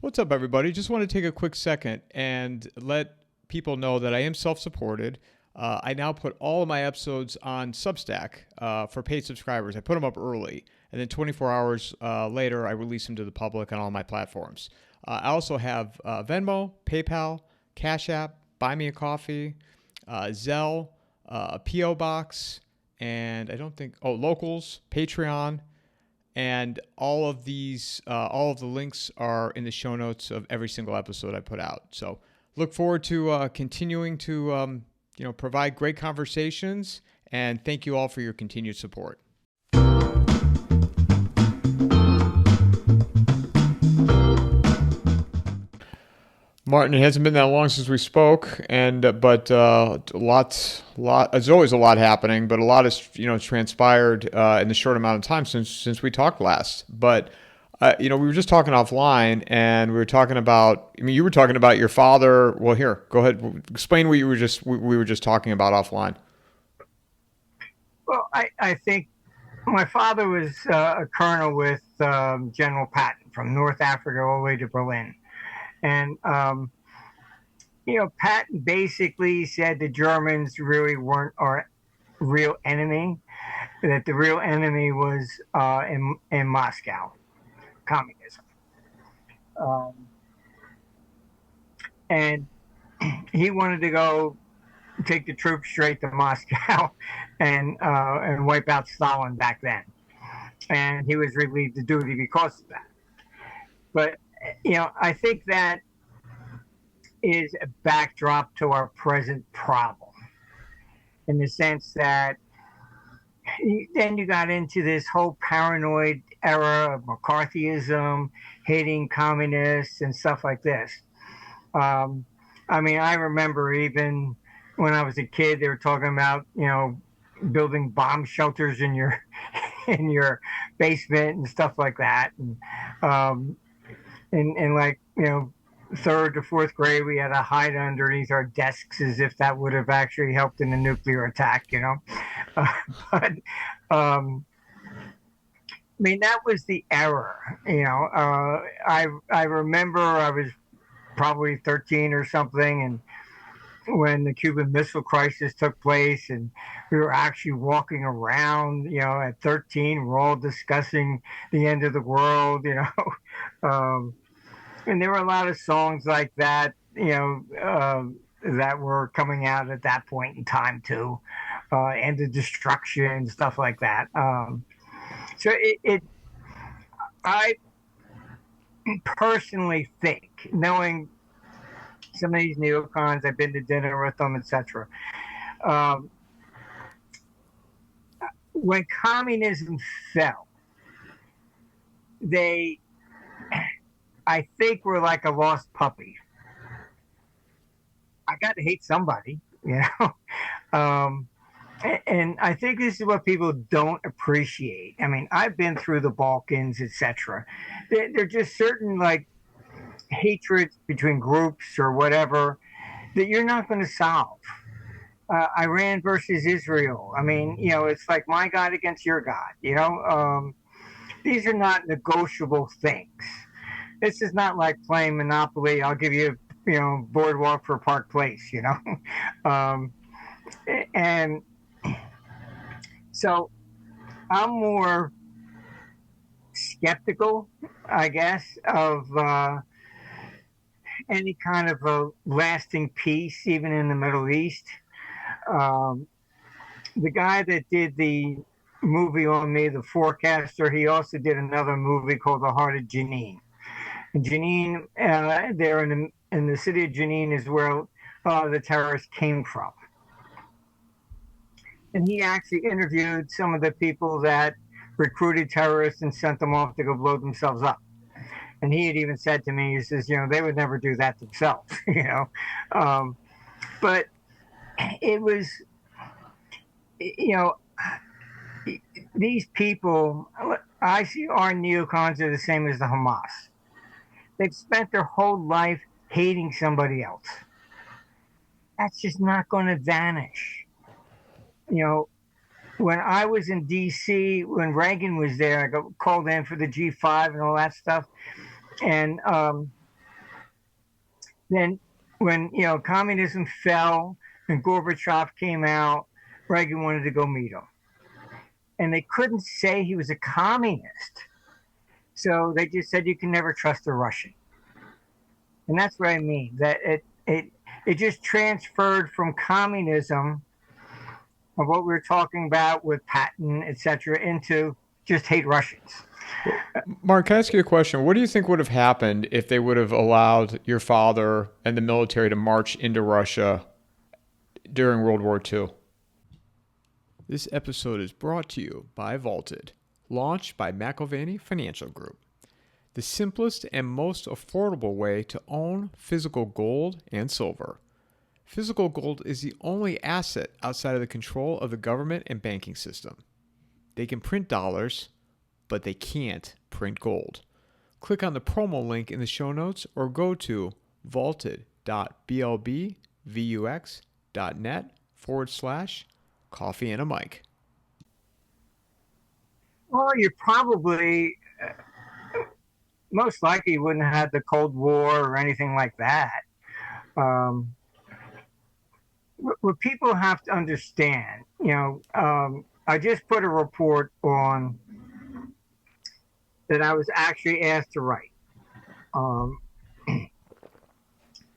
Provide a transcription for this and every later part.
What's up, everybody? Just want to take a quick second and let people know that I am self-supported. I now put all of my episodes on Substack for paid subscribers. I put them up early, and then 24 hours later, I release them to the public on all my platforms. I also have Venmo, PayPal, Cash App, Buy Me a Coffee, Zelle, a PO Box, and I don't think Locals, Patreon. And all of the links are in the show notes of every single episode I put out. So look forward to continuing to provide great conversations. And thank you all for your continued support. Martin, it hasn't been that long since we spoke, but there's always a lot happening, but a lot has transpired in the short amount of time since we talked last. But we were just talking offline, and we were talking about. I mean, you were talking about your father. Well, here, go ahead, explain what we were just talking about offline. Well, I think my father was a colonel with General Patton from North Africa all the way to Berlin. And, Patton basically said the Germans really weren't our real enemy, that the real enemy was in Moscow, communism. And he wanted to go take the troops straight to Moscow and wipe out Stalin back then. And he was relieved of duty because of that. But I think that is a backdrop to our present problem, in the sense that then you got into this whole paranoid era of McCarthyism, hating communists and stuff like this. I remember even when I was a kid, they were talking about building bomb shelters in your basement and stuff like that, and third to fourth grade, we had to hide underneath our desks as if that would have actually helped in a nuclear attack, but that was the error. I remember I was probably 13 or something, and when the Cuban Missile Crisis took place, and we were actually walking around, at 13, we're all discussing the end of the world, and there were a lot of songs like that, that were coming out at that point in time too, and the destruction, stuff like that. I personally think, knowing some of these neocons, I've been to dinner with them, etc. When communism fell, I think we're like a lost puppy. I got to hate somebody, and I think this is what people don't appreciate. I mean, I've been through the Balkans, etc. They're just certain hatreds between groups or whatever that you're not going to solve. Iran versus Israel. I mean, it's like my God against your God. These are not negotiable things. This is not like playing Monopoly. I'll give you, boardwalk for Park Place, and so I'm more skeptical, I guess, of any kind of a lasting peace, even in the Middle East. The guy that did the movie on me, The Forecaster, he also did another movie called The Heart of Jenin. Jenin, there in the city of Jenin is where the terrorists came from. And he actually interviewed some of the people that recruited terrorists and sent them off to go blow themselves up. And he had even said to me, he says, they would never do that themselves, But it was, these people, I see our neocons are the same as the Hamas. They've spent their whole life hating somebody else. That's just not going to vanish. When I was in D.C., when Reagan was there, I got called in for the G5 and all that stuff. And Then when, communism fell and Gorbachev came out, Reagan wanted to go meet him. And they couldn't say he was a communist. So they just said you can never trust a Russian. And that's what I mean, that it just transferred from communism of what we were talking about with Patton, et cetera, into just hate Russians. Mark, can I ask you a question? What do you think would have happened if they would have allowed your father and the military to march into Russia during World War II? This episode is brought to you by Vaulted, launched by McIlvaney Financial Group. The simplest and most affordable way to own physical gold and silver. Physical gold is the only asset outside of the control of the government and banking system. They can print dollars, but they can't print gold. Click on the promo link in the show notes or go to vaulted.blbvux.net/coffeeandamike. Well, you probably, most likely, wouldn't have had the Cold War or anything like that. What people have to understand, I just put a report on that I was actually asked to write.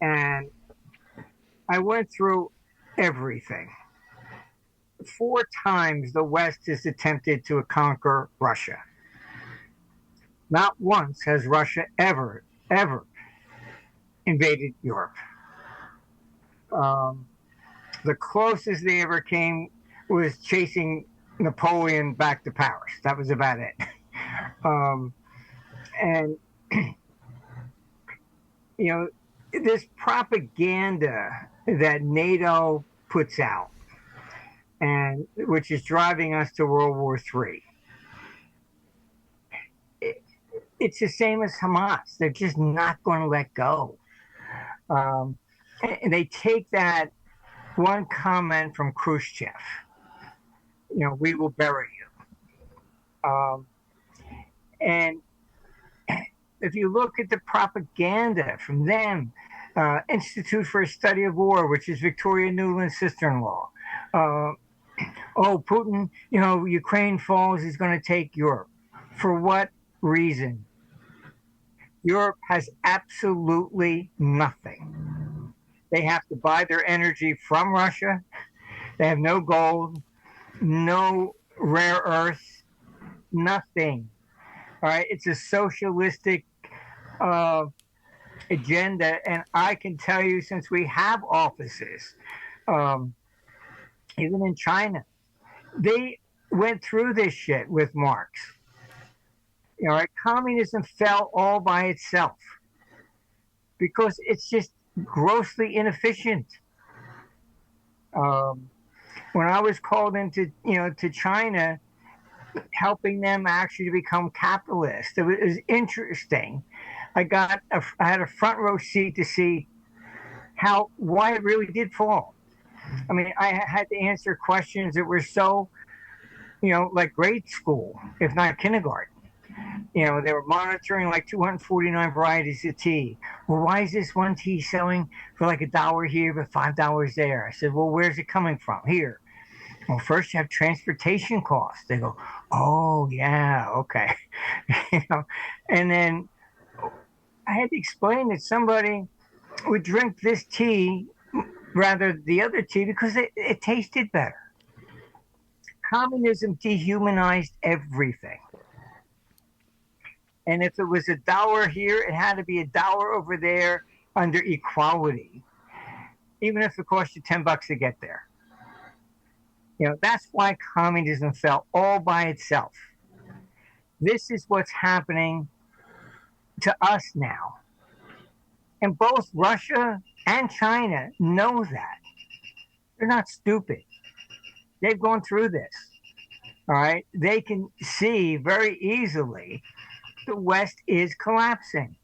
And I went through everything. 4 times the West has attempted to conquer Russia. Not once has Russia ever invaded Europe. The closest they ever came was chasing Napoleon back to Paris. That was about it. And, this propaganda that NATO puts out, and which is driving us to World War III. It's the same as Hamas. They're just not going to let go. And they take that one comment from Khrushchev, we will bury you. And if you look at the propaganda from them, Institute for a Study of War, which is Victoria Nuland's sister-in-law, Putin, Ukraine falls, he's going to take Europe. For what reason? Europe has absolutely nothing. They have to buy their energy from Russia. They have no gold, no rare earths, nothing. All right, it's a socialistic agenda, and I can tell you, since we have offices, even in China, they went through this shit with Marx. Communism fell all by itself because it's just grossly inefficient. When I was called into, to China, helping them actually to become capitalist, it was interesting. I had a front row seat to see why it really did fall. I mean, I had to answer questions that were so, like grade school, if not kindergarten. They were monitoring like 249 varieties of tea. Well, why is this one tea selling for like $1 here but $5 there? I said, well, where's it coming from? Here. Well, first you have transportation costs. They go, oh yeah, okay. And then I had to explain that somebody would drink this tea rather than the other tea because it tasted better. Communism dehumanized everything. And if it was $1 here, it had to be $1 over there under equality, even if it cost you $10 to get there. That's why communism fell all by itself. This is what's happening to us now. And both Russia and China know that. They're not stupid. They've gone through this. All right? They can see very easily the West is collapsing.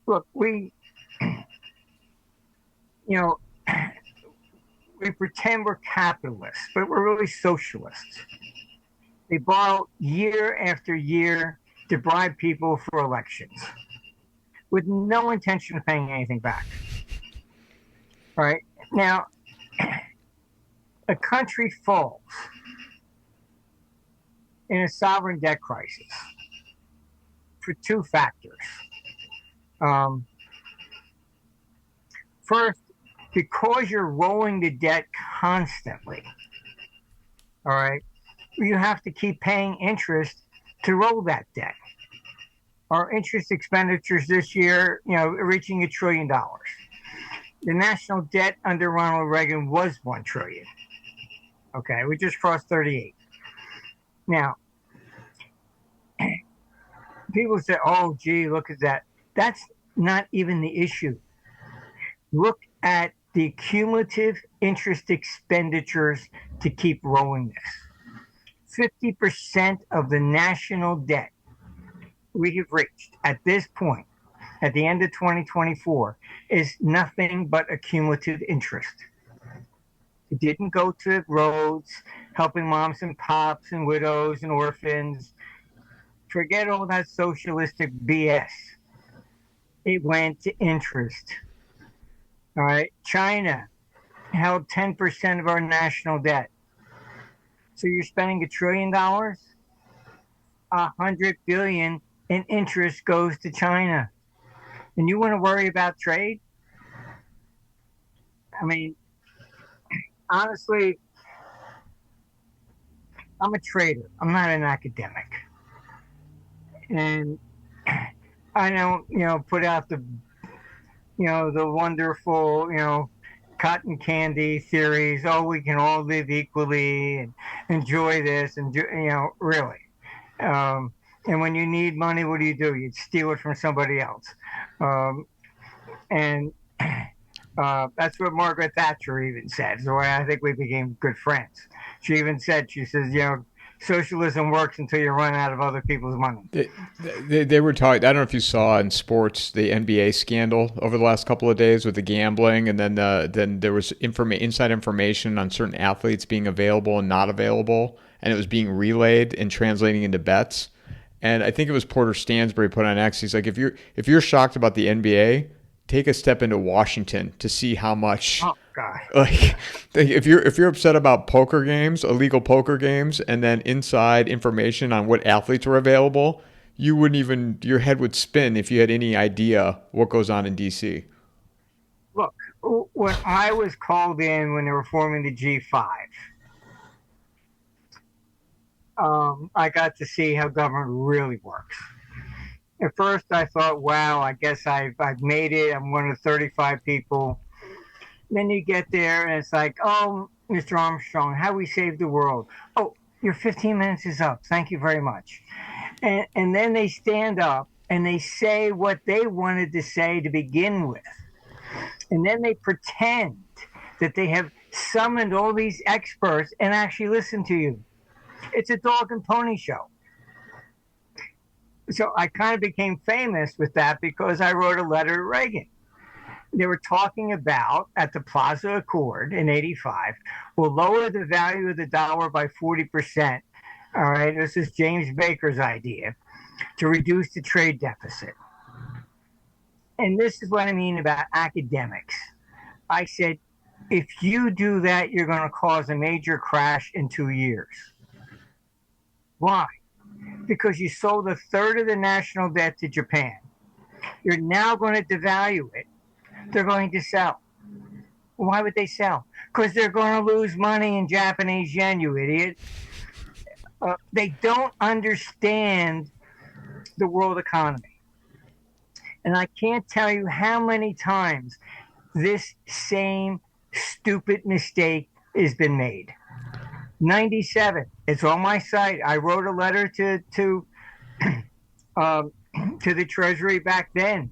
Look, we pretend we're capitalists, but we're really socialists. They borrow year after year to bribe people for elections. with no intention of paying anything back. All right. Now, a country falls in a sovereign debt crisis for two factors. First, because you're rolling the debt constantly, all right, you have to keep paying interest to roll that debt. Our interest expenditures this year, reaching $1 trillion. The national debt under Ronald Reagan was $1 trillion. Okay, we just crossed 38. Now, people say, "Oh, gee, look at that." That's not even the issue. Look at the cumulative interest expenditures to keep rolling this. 50% of the national debt we have reached at this point, at the end of 2024, is nothing but a cumulative interest. It didn't go to roads, helping moms and pops and widows and orphans. Forget all that socialistic BS. It went to interest. All right. China held 10% of our national debt. So you're spending $1 trillion, $100 billion in interest goes to China. And you want to worry about trade? I mean, honestly, I'm a trader. I'm not an academic. And I don't, put out the wonderful, cotton candy theories. Oh, we can all live equally and enjoy this, and really. And when you need money, what do? You steal it from somebody else. And that's what Margaret Thatcher even said. So I think we became good friends. She even said, she says, socialism works until you run out of other people's money. They were talking, I don't know if you saw in sports, the NBA scandal over the last couple of days with the gambling, and then there was inside information on certain athletes being available and not available, and it was being relayed and translating into bets. And I think it was Porter Stansbury put on X. He's like, if you're shocked about the NBA, take a step into Washington to see how much. Oh God! Like, if you're upset about poker games, illegal poker games, and then inside information on what athletes were available, you wouldn't even, your head would spin if you had any idea what goes on in DC. Look, when I was called in when they were forming the G5, I got to see how government really works. At first, I thought, wow, I guess I've made it. I'm one of 35 people. Then you get there, and it's like, oh, Mr. Armstrong, how we saved the world. Oh, your 15 minutes is up. Thank you very much. And then they stand up, and they say what they wanted to say to begin with. And then they pretend that they have summoned all these experts and actually listen to you. It's a dog and pony show. So I kind of became famous with that because I wrote a letter to Reagan. They were talking about, at the Plaza Accord in '85, we'll lower the value of the dollar by 40%. All right, this is James Baker's idea, to reduce the trade deficit. And this is what I mean about academics. I said, if you do that, you're going to cause a major crash in 2 years. Why? Because you sold a third of the national debt to Japan. You're now going to devalue it. They're going to sell. Why would they sell? Because they're going to lose money in Japanese yen, you idiot. They don't understand the world economy. And I can't tell you how many times this same stupid mistake has been made. 97. It's on my site. I wrote a letter to the Treasury back then,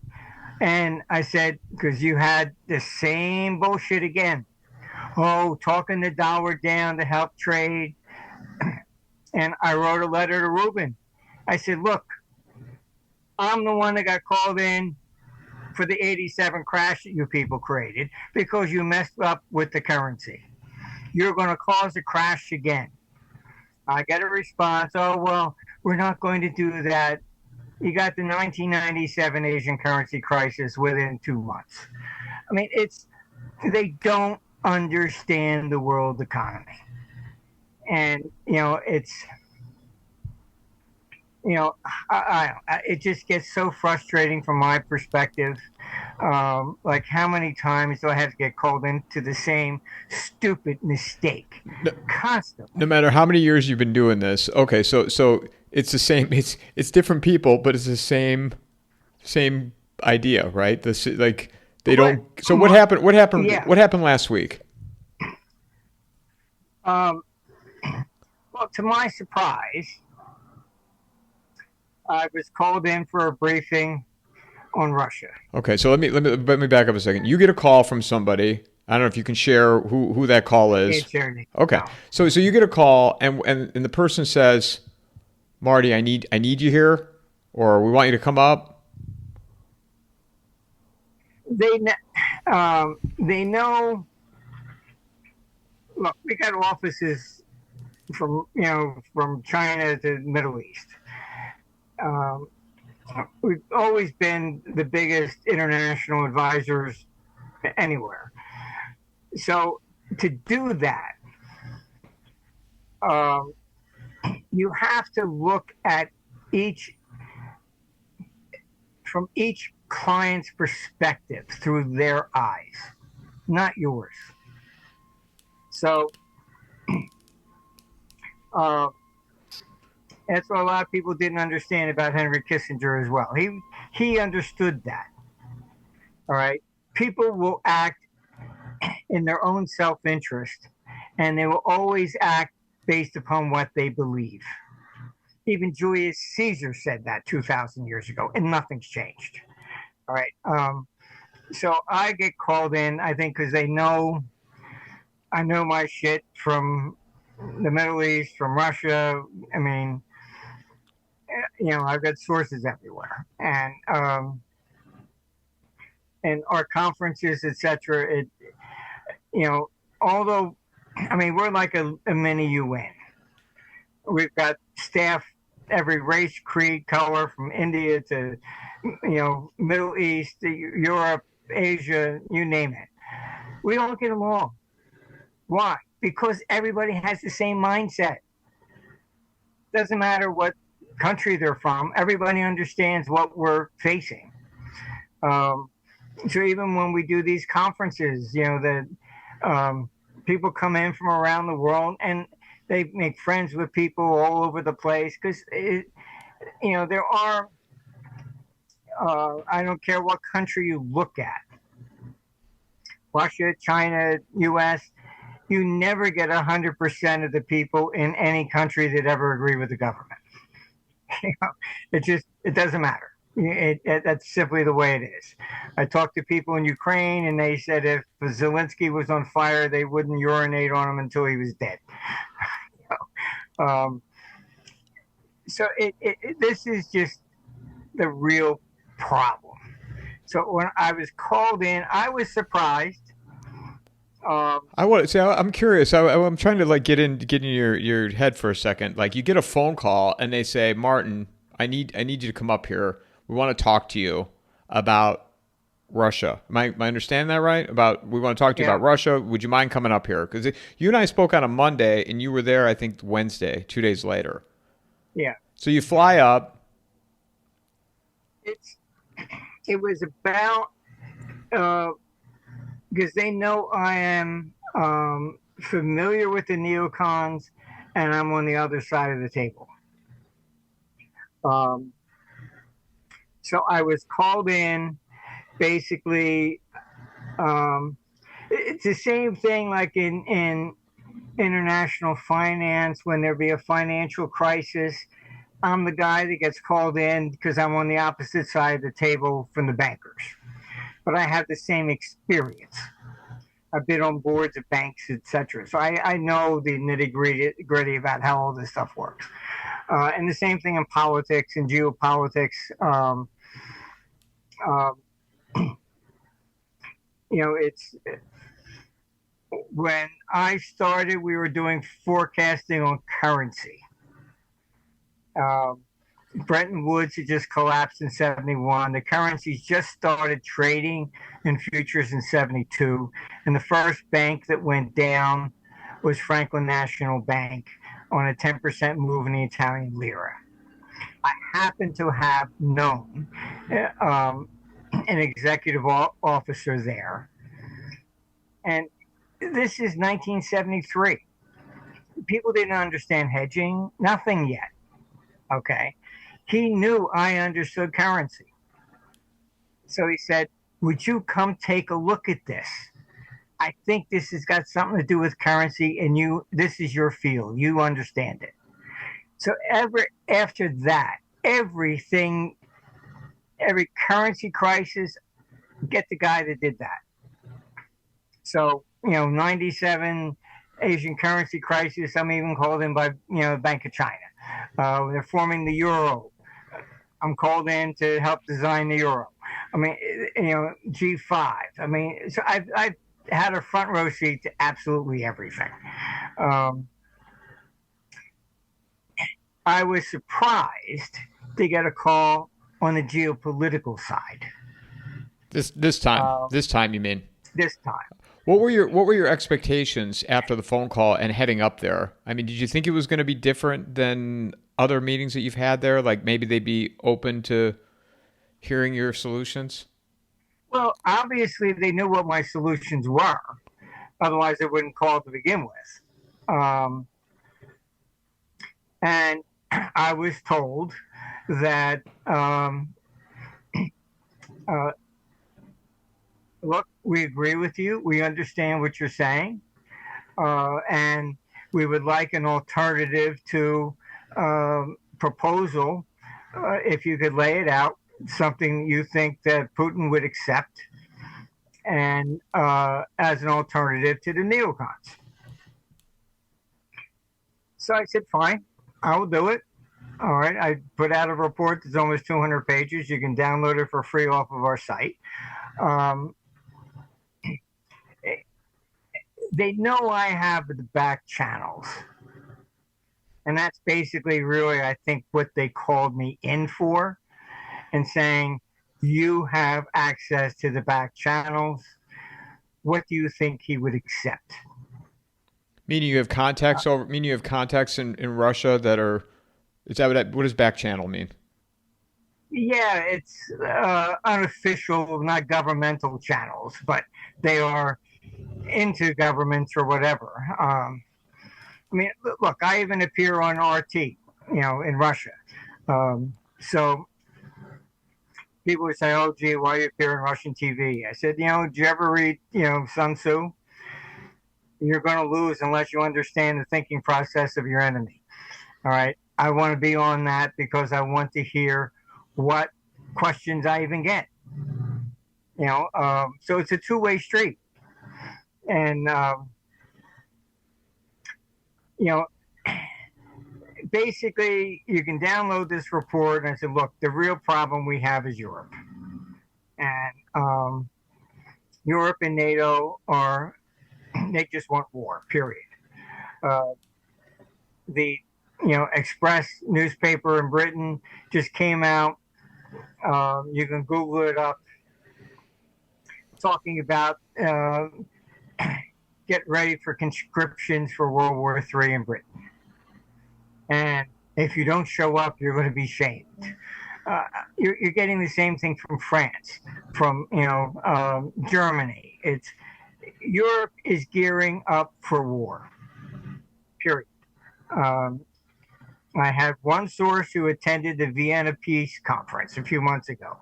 and I said, because you had the same bullshit again. Oh, talking the dollar down to help trade. And I wrote a letter to Rubin. I said, look, I'm the one that got called in for the '87 crash that you people created because you messed up with the currency. You're going to cause a crash again. I get a response, oh, well, we're not going to do that. You got the 1997 Asian currency crisis within 2 months. I mean, they don't understand the world economy. And, it just gets so frustrating from my perspective. Like, how many times do I have to get called into the same stupid mistake constantly? No matter how many years you've been doing this, okay, so it's the same. It's different people, but it's the same idea, right? Like they don't. So what happened? What happened? Yeah. What happened last week? Well, to my surprise, I was called in for a briefing on Russia. Okay, so let me back up a second. You get a call from somebody. I don't know if you can share who that call is. Okay, No. so you get a call and the person says, "Marty, I need you here, or we want you to come up." They know. Look, we got offices from China to the Middle East. We've always been the biggest international advisors anywhere. So to do that, you have to look at from each client's perspective through their eyes, not yours. So that's what a lot of people didn't understand about Henry Kissinger as well. He understood that. All right. People will act in their own self-interest, and they will always act based upon what they believe. Even Julius Caesar said that 2,000 years ago, and nothing's changed. All right. So I get called in, I think, because I know my shit from the Middle East, from Russia. I mean, I've got sources everywhere, and our conferences, etc. Although, I mean, we're like a mini UN. We've got staff every race, creed, color, from India to Middle East, Europe, Asia, you name it. We don't get along. Why? Because everybody has the same mindset. Doesn't matter what country they're from. Everybody understands what we're facing. So even when we do these conferences, people come in from around the world and they make friends with people all over the place because there are. I don't care what country you look at. Russia, China, U.S. You never get 100% of the people in any country that ever agree with the government. It doesn't matter. That's simply the way it is. I talked to people in Ukraine, and they said if Zelensky was on fire, they wouldn't urinate on him until he was dead. So this is just the real problem. So when I was called in, I was surprised. I'm curious. I'm trying to get in your head for a second. Like, you get a phone call and they say, "Martin, I need you to come up here. We want to talk to you about Russia." Am I understanding that right? We want to talk to you about Russia. Would you mind coming up here? Because you and I spoke on a Monday, and you were there, I think, Wednesday, 2 days later. Yeah. So you fly up. It was about because they know I am familiar with the neocons, and I'm on the other side of the table. So I was called in, basically. It's the same thing like in international finance. When there be a financial crisis, I'm the guy that gets called in because I'm on the opposite side of the table from the bankers. But I have the same experience. I've been on boards of banks, etc. So I know the nitty-gritty about how all this stuff works. And the same thing in politics and geopolitics. It's when I started, we were doing forecasting on currency. Bretton Woods had just collapsed in 71. The currencies just started trading in futures in 72. And the first bank that went down was Franklin National Bank on a 10% move in the Italian lira. I happen to have known an executive officer there. And this is 1973. People didn't understand hedging, nothing yet. Okay. He knew I understood currency. So he said, would you come take a look at this? I think this has got something to do with currency, and this is your field. You understand it. So after that, every currency crisis, get the guy that did that. So, 97 Asian currency crisis, I'm even called in by, Bank of China. They're forming the euro. I'm called in to help design the euro. I mean, G5. I mean, so I've had a front row seat to absolutely everything. I was surprised to get a call on the geopolitical side. This time, you mean? This time. What were your expectations after the phone call and heading up there? I mean, did you think it was going to be different than other meetings that you've had there? Like maybe they'd be open to hearing your solutions? Well, obviously they knew what my solutions were. Otherwise, they wouldn't call to begin with. And I was told that, look, we agree with you. We understand what you're saying. And we would like an alternative to proposal, if you could lay it out, something you think that Putin would accept, and as an alternative to the neocons. So I said, fine, I will do it. All right. I put out a report that's almost 200 pages. You can download it for free off of our site. They know I have the back channels. And that's basically really, I think, what they called me in for, and saying, you have access to the back channels. What do you think he would accept? Meaning you have contacts in Russia that are, what does back channel mean? Yeah, it's unofficial, not governmental channels, but they are into governments or whatever. I mean, look, I even appear on RT, in Russia. So people would say, oh, gee, why you appear on Russian TV? I said, did you ever read, Sun Tzu? You're going to lose unless you understand the thinking process of your enemy. All right. I want to be on that because I want to hear what questions I even get. So it's a two-way street. And, basically, you can download this report. And I said, look, the real problem we have is Europe. And Europe and NATO they just want war, period. The Express newspaper in Britain just came out. You can Google it up, talking about get ready for conscriptions for World War III in Britain. And if you don't show up, you're going to be shamed. You're getting the same thing from France, from Germany. Europe is gearing up for war. Period. I had one source who attended the Vienna Peace Conference a few months ago.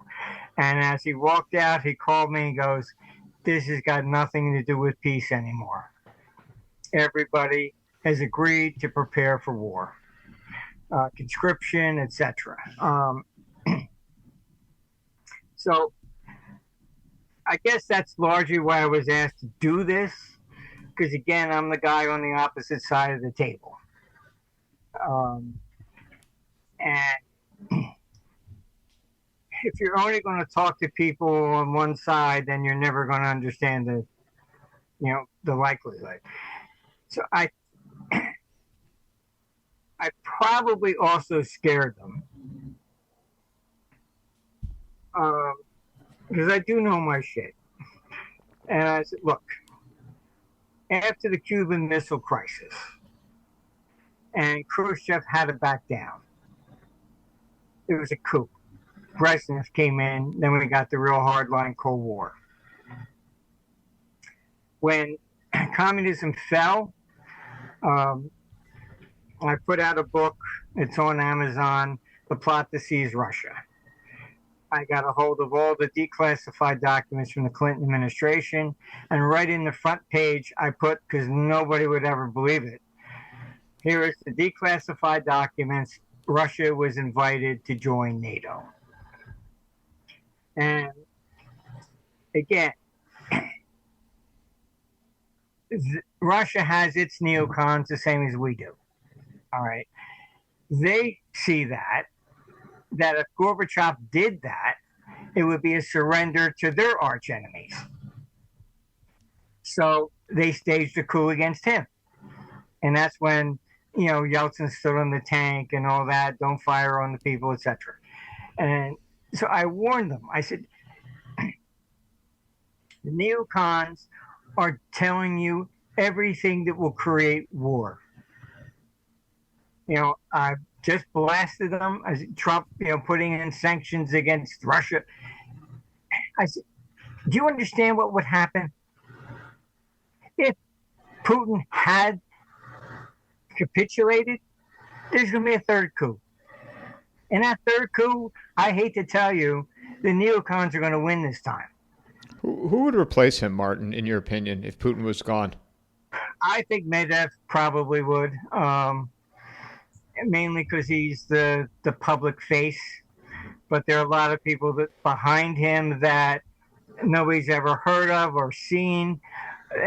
And as he walked out, he called me and goes, this has got nothing to do with peace anymore. Everybody has agreed to prepare for war, conscription, etc. So I guess that's largely why I was asked to do this, because, again, I'm the guy on the opposite side of the table. And if you're only going to talk to people on one side, then you're never going to understand the likelihood. So I probably also scared them because I do know my shit. And I said, look, after the Cuban Missile Crisis, and Khrushchev had to back down, it was a coup. Brezhnev came in, then we got the real hardline Cold War. When communism fell, I put out a book. It's on Amazon, The Plot to Seize Russia. I got a hold of all the declassified documents from the Clinton administration, and right in the front page, I put, because nobody would ever believe it, here is the declassified documents. Russia was invited to join NATO. And again, Russia has its neocons the same as we do. All right. They see that if Gorbachev did that, it would be a surrender to their arch enemies. So they staged a coup against him. And that's when, Yeltsin stood on the tank and all that, don't fire on the people, etc. And so I warned them. I said, the neocons are telling you everything that will create war. I just blasted them as Trump, putting in sanctions against Russia. I said, do you understand what would happen if Putin had capitulated? There's going to be a third coup. And that third coup, I hate to tell you, the neocons are going to win this time. Who would replace him, Martin, in your opinion, if Putin was gone? I think Medvedev probably would, mainly because he's the public face. But there are a lot of people that behind him that nobody's ever heard of or seen,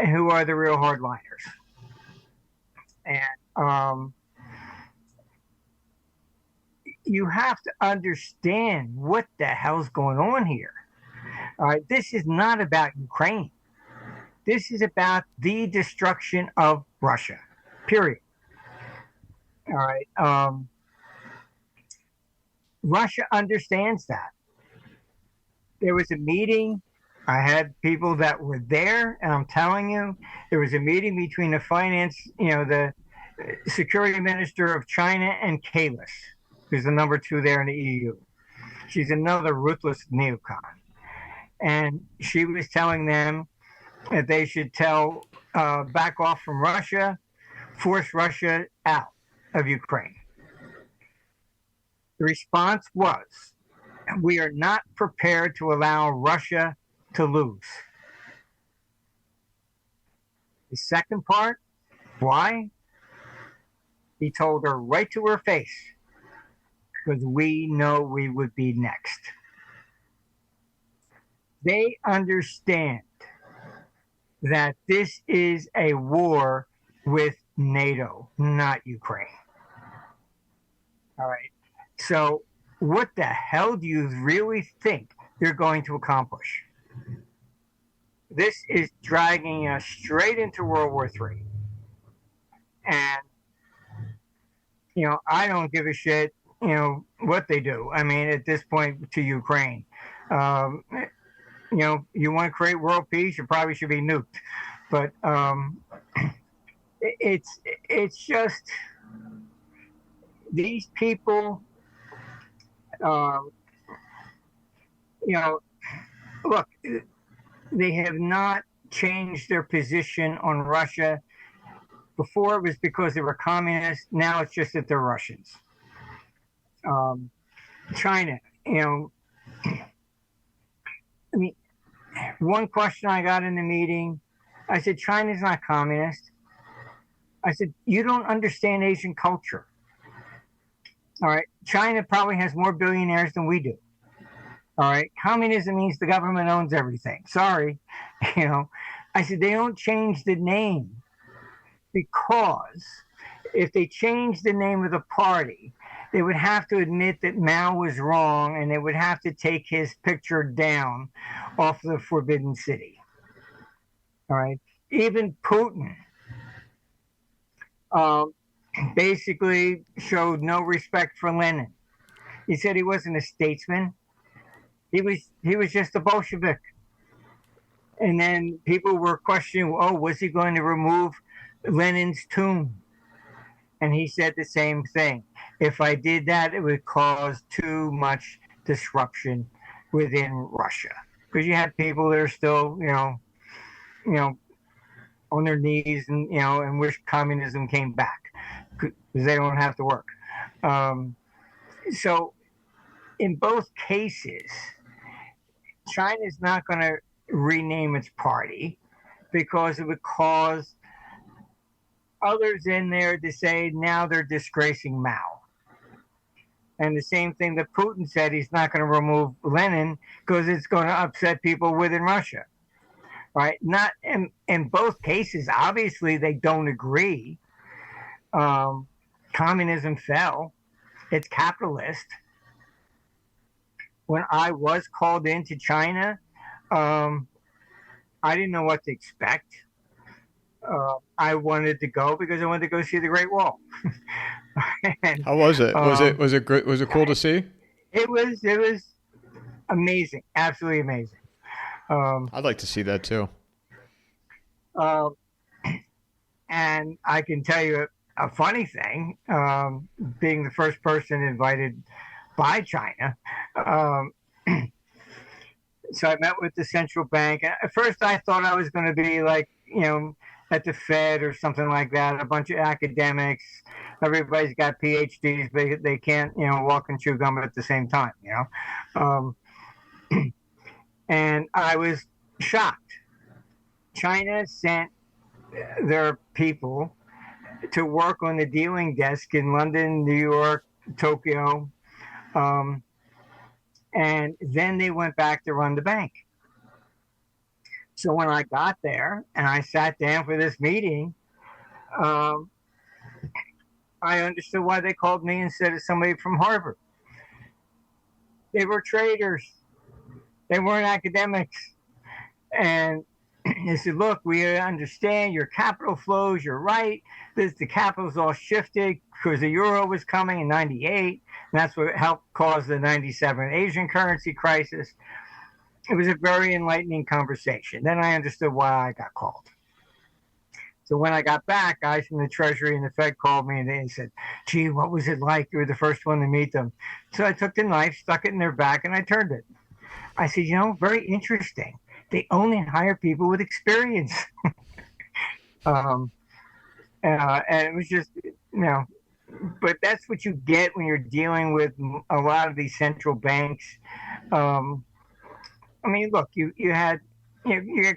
who are the real hardliners. And you have to understand what the hell's going on here. All right, this is not about Ukraine. This is about the destruction of Russia, period. All right. Russia understands that. There was a meeting. I had people that were there, and I'm telling you, there was a meeting between the security minister of China and Kalis, who's the number 2 there in the EU. She's another ruthless neocon. And she was telling them that they should back off from Russia, force Russia out of Ukraine. The response was, we are not prepared to allow Russia to lose. The second part, why? He told her right to her face, because we know we would be next. They understand that this is a war with NATO, not Ukraine. All right. So what the hell do you really think they're going to accomplish? This is dragging us straight into World War III. And, I don't give a shit, what they do. I mean, at this point to Ukraine. You want to create world peace, you probably should be nuked. But it's just these people, look, they have not changed their position on Russia. Before it was because they were communists. Now it's just that they're Russians. China, one question I got in the meeting, I said, China's not communist. I said, you don't understand Asian culture. All right. China probably has more billionaires than we do. All right. Communism means the government owns everything. Sorry. I said, they don't change the name because if they change the name of the party, they would have to admit that Mao was wrong, and they would have to take his picture down off the Forbidden City. All right. Even Putin basically showed no respect for Lenin. He said he wasn't a statesman. He was just a Bolshevik. And then people were questioning, oh, was he going to remove Lenin's tomb? And he said the same thing. If I did that, it would cause too much disruption within Russia, because you had people that are still, you know, on their knees, and wish communism came back because they don't have to work. So, in both cases, China's not going to rename its party because it would cause others in there to say now they're disgracing Mao. And the same thing that Putin said, he's not going to remove Lenin because it's going to upset people within Russia. Right? Not in both cases, obviously they don't agree. Communism fell. It's capitalist. When I was called into China, I didn't know what to expect. I wanted to go because I wanted to go see the Great Wall. And, how was it? Was it great? Was it cool to see? It was amazing, absolutely amazing. I'd like to see that too. And I can tell you a funny thing, being the first person invited by China. So I met with the central bank. At first I thought I was going to be like, at the Fed or something like that, a bunch of academics. Everybody's got PhDs, but they can't, walk and chew gum at the same time, And I was shocked. China sent their people to work on the dealing desk in London, New York, Tokyo, and then they went back to run the bank. So when I got there and I sat down for this meeting, I understood why they called me instead of somebody from Harvard. They were traders. They weren't academics. And they said, look, we understand your capital flows. You're right. The capital's all shifted because the euro was coming in 98. And that's what helped cause the 97 Asian currency crisis. It was a very enlightening conversation. Then I understood why I got called. So when I got back, guys from the Treasury and the Fed called me and they said, gee, what was it like? You were the first one to meet them. So I took the knife, stuck it in their back, and I turned it. I said, very interesting. They only hire people with experience. And it was just, but that's what you get when you're dealing with a lot of these central banks. Look, you had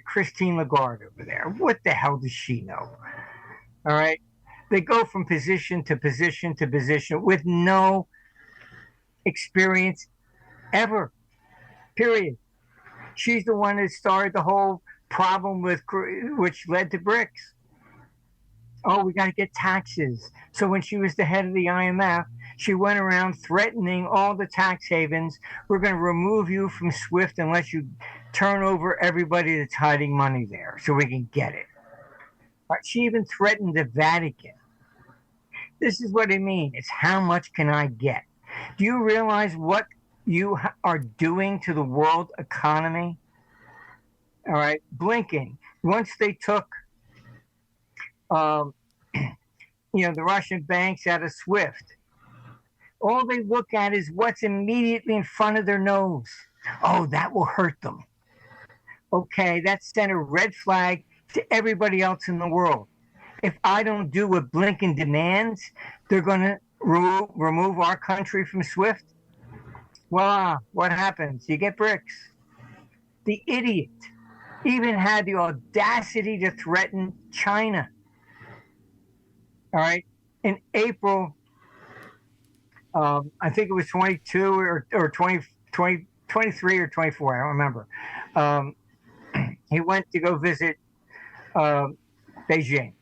Christine Lagarde over there. What the hell does she know? All right. They go from position to position to position with no experience ever, period. She's the one that started the whole problem which led to BRICS. Oh, we got to get taxes. So when she was the head of the IMF, she went around threatening all the tax havens. We're going to remove you from SWIFT unless you turn over everybody that's hiding money there so we can get it. She even threatened the Vatican. This is what I mean. It's how much can I get? Do you realize what you are doing to the world economy? All right. Blinken, once they took the Russian banks out of SWIFT, all they look at is what's immediately in front of their nose. Oh, that will hurt them. Okay, that sent a red flag to everybody else in the world. If I don't do what Blinken demands, they're going to remove our country from SWIFT. Voila, what happens? You get BRICS. The idiot even had the audacity to threaten China. All right. In April, I think it was 22 or 20, 23 or 24, I don't remember. He went to go visit Beijing.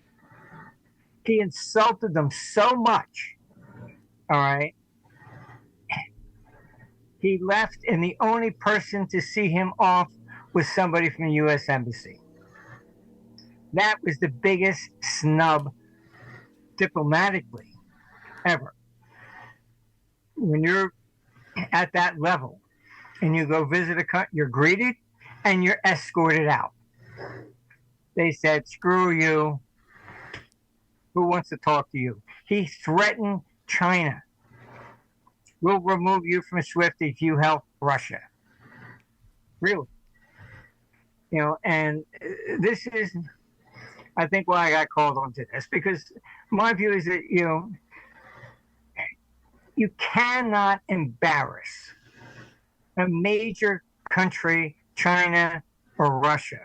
He insulted them so much. All right. He left, and the only person to see him off was somebody from the U.S. Embassy. That was the biggest snub diplomatically ever. When you're at that level, and you go visit you're greeted and you're escorted out. They said, screw you. Who wants to talk to you? He threatened China. We'll remove you from SWIFT if you help Russia. Really? And this is, I think, why I got called onto this, because my view is that, you cannot embarrass a major country, China or Russia,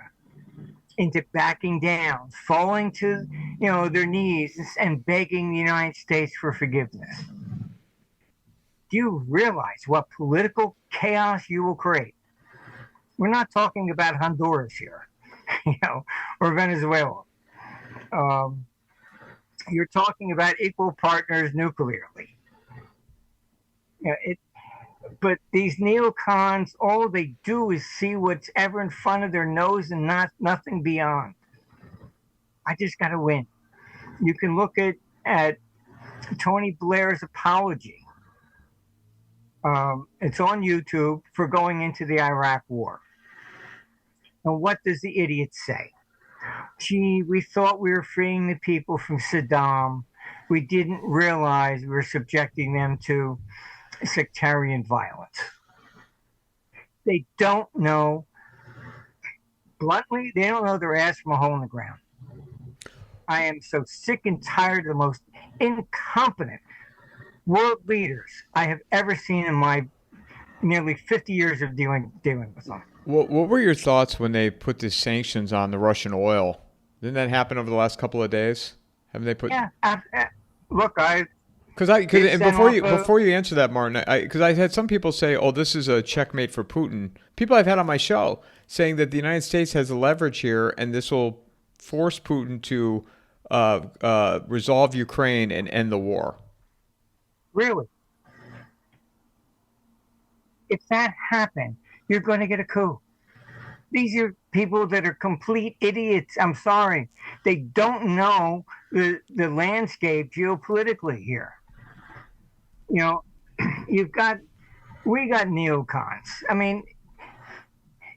into backing down, falling to, their knees and begging the United States for forgiveness. Do you realize what political chaos you will create? We're not talking about Honduras here, or Venezuela. You're talking about equal partners nuclearly. But these neocons, all they do is see what's ever in front of their nose and nothing beyond. I just got to win. You can look at Tony Blair's apology. It's on YouTube for going into the Iraq War. And what does the idiot say? Gee, we thought we were freeing the people from Saddam. We didn't realize we were subjecting them to sectarian violence. They don't know, bluntly, they don't know their ass from a hole in the ground. I am so sick and tired of the most incompetent world leaders I have ever seen in my nearly 50 years of dealing with them. What were your thoughts when they put the sanctions on the Russian oil? Didn't that happen over the last couple of days? Haven't they put? Yeah, look, before you answer that, Martin, because I had some people say, "Oh, this is a checkmate for Putin." People I've had on my show saying that the United States has the leverage here, and this will force Putin to resolve Ukraine and end the war. Really? If that happened, you're going to get a coup. These are people that are complete idiots. I'm sorry. They don't know the landscape geopolitically here. We got neocons. I mean,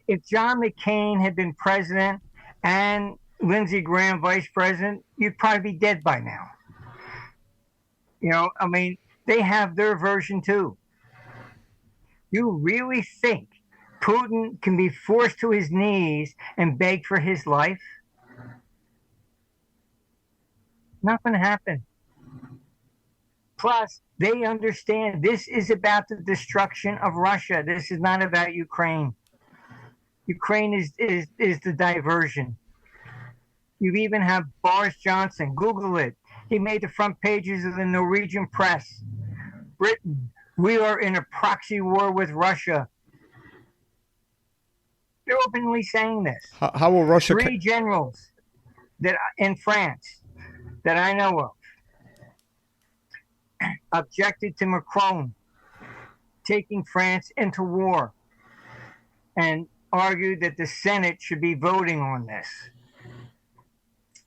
if John McCain had been president and Lindsey Graham vice president, you'd probably be dead by now. They have their version too. You really think Putin can be forced to his knees and beg for his life? Not going to happen. Plus, they understand this is about the destruction of Russia. This is not about Ukraine. Ukraine is the diversion. You even have Boris Johnson. Google it. He made the front pages of the Norwegian press. Britain, we are in a proxy war with Russia. They're openly saying this. How will Russia? 3 generals that in France that I know of objected to Macron taking France into war and argued that the Senate should be voting on this.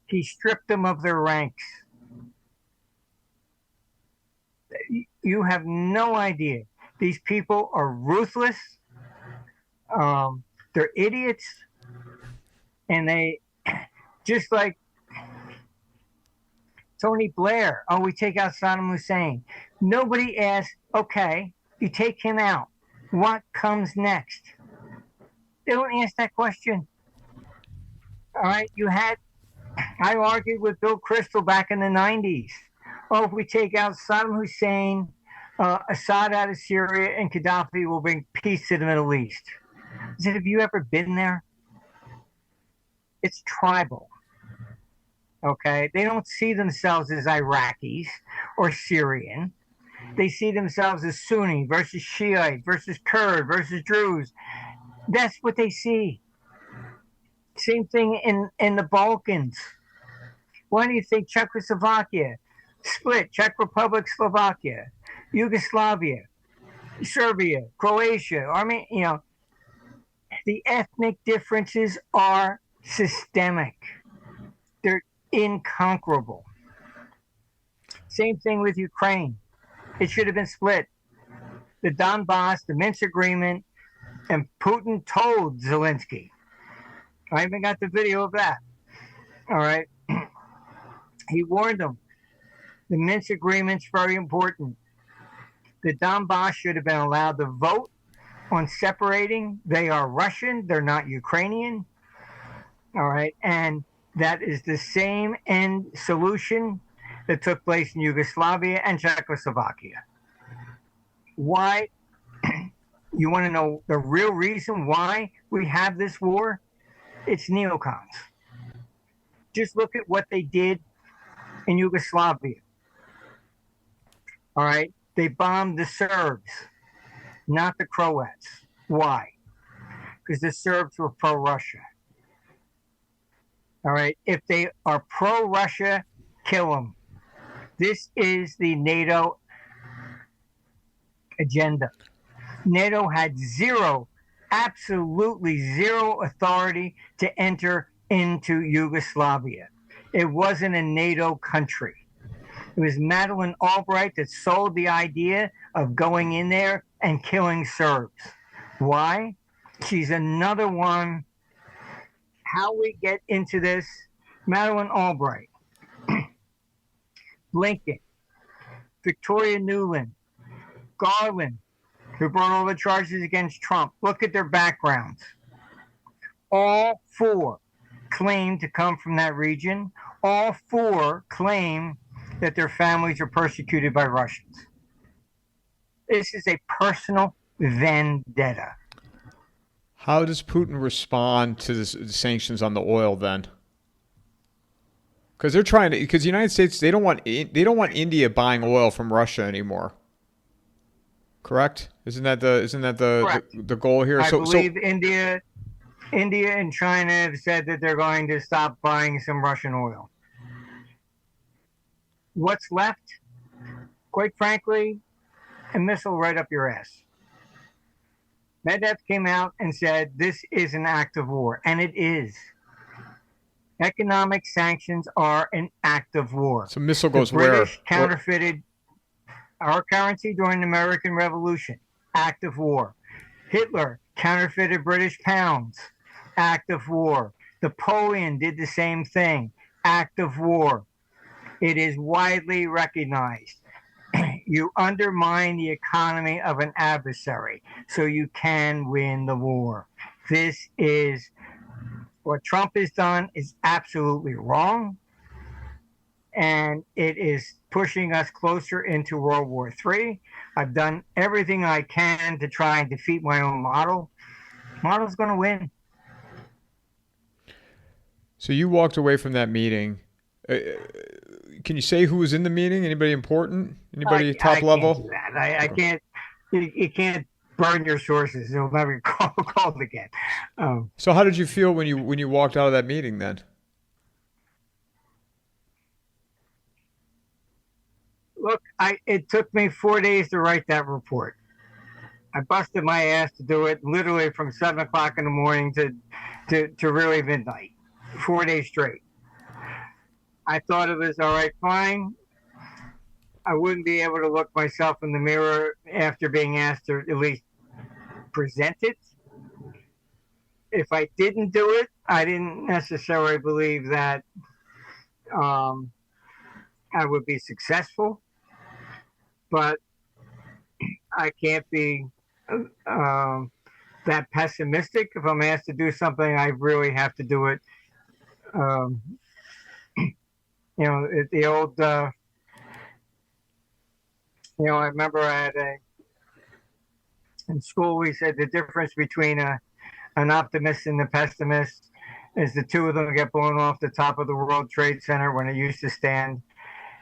He stripped them of their ranks. You have no idea. These people are ruthless. They're idiots. And they, just like Tony Blair, we take out Saddam Hussein. Nobody asks, okay, you take him out. What comes next? They don't ask that question. All right, I argued with Bill Kristol back in the 90s. If we take out Saddam Hussein, Assad out of Syria, and Gaddafi will bring peace to the Middle East. I said, have you ever been there? It's tribal. Okay? They don't see themselves as Iraqis or Syrian. They see themselves as Sunni versus Shiite versus Kurd versus Druze. That's what they see. Same thing in the Balkans. Why do you think Czechoslovakia split? Czech Republic, Slovakia, Yugoslavia, Serbia, Croatia, Armenia. The ethnic differences are systemic. They're inconquerable. Same thing with Ukraine. It should have been split. The Donbass, the Minsk agreement, And Putin told Zelensky, I even got the video of that. All right. He warned them. The Minsk agreement's very important. The Donbass should have been allowed to vote on separating. They are Russian. They're not Ukrainian. All right. And that is the same end solution that took place in Yugoslavia and Czechoslovakia. Why? You want to know the real reason why we have this war? It's neocons. Just look at what they did in Yugoslavia. All right. They bombed the Serbs, not the Croats. Why? Because the Serbs were pro-Russia. All right. If they are pro-Russia, kill them. This is the NATO agenda. NATO had zero, absolutely zero authority to enter into Yugoslavia. It wasn't a NATO country. It was Madeleine Albright that sold the idea of going in there and killing Serbs. Why? She's another one. How we get into this? Madeleine Albright, Blinken, Victoria Nuland, Garland, who brought all the charges against Trump. Look at their backgrounds. All four claim to come from that region. All four claim that their families are persecuted by Russians. This is a personal vendetta. How does Putin respond to the sanctions on the oil then? Because they're trying to. Because the United States, they don't want India buying oil from Russia anymore. Correct? Isn't that the goal here? I believe India and China have said that they're going to stop buying some Russian oil. What's left? Quite frankly, a missile right up your ass. Medvedev came out and said this is an act of war, and it is. Economic sanctions are an act of war. So missile goes where? The British counterfeited our currency during the American Revolution. Act of war. Hitler counterfeited British pounds. Act of war. Napoleon did the same thing. Act of war. It is widely recognized. You undermine the economy of an adversary so you can win the war. This is what Trump has done is absolutely wrong. And it is pushing us closer into World War III. I've done everything I can to try and defeat my own model. Model's going to win. So you walked away from that meeting. Can you say who was in the meeting? Anybody important? Anybody top level? Can't do that. I can't. You can't burn your sources. You'll never called again. So how did you feel when you walked out of that meeting then? Look, it took me 4 days to write that report. I busted my ass to do it, literally from 7 o'clock in the morning to really midnight, 4 days straight. I thought it was all right, fine. I wouldn't be able to look myself in the mirror after being asked to at least present it. If I didn't do it, I didn't necessarily believe that I would be successful. But I can't be that pessimistic. If I'm asked to do something, I really have to do it. The old, I remember in school we said the difference between an optimist and a pessimist is the two of them get blown off the top of the World Trade Center when it used to stand.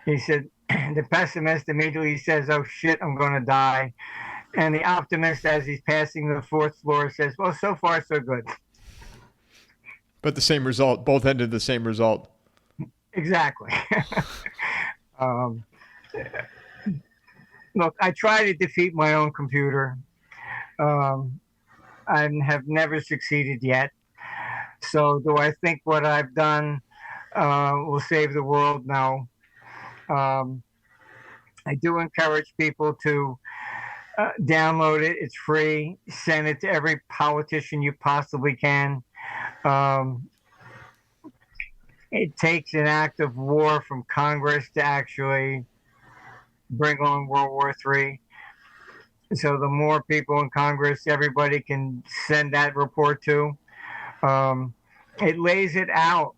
He said the pessimist immediately says, "Oh shit, I'm going to die," and the optimist, as he's passing the fourth floor, says, "Well, so far so good." But the same result. Both ended the same result. Exactly. Look, I try to defeat my own computer. I have never succeeded yet. So do I think what I've done will save the world? No. I do encourage people to Download it. It's free. Send it to every politician you possibly can. Um, it takes an act of war from Congress to actually bring on World War III. So the more people in Congress, everybody can send that report to. It lays it out,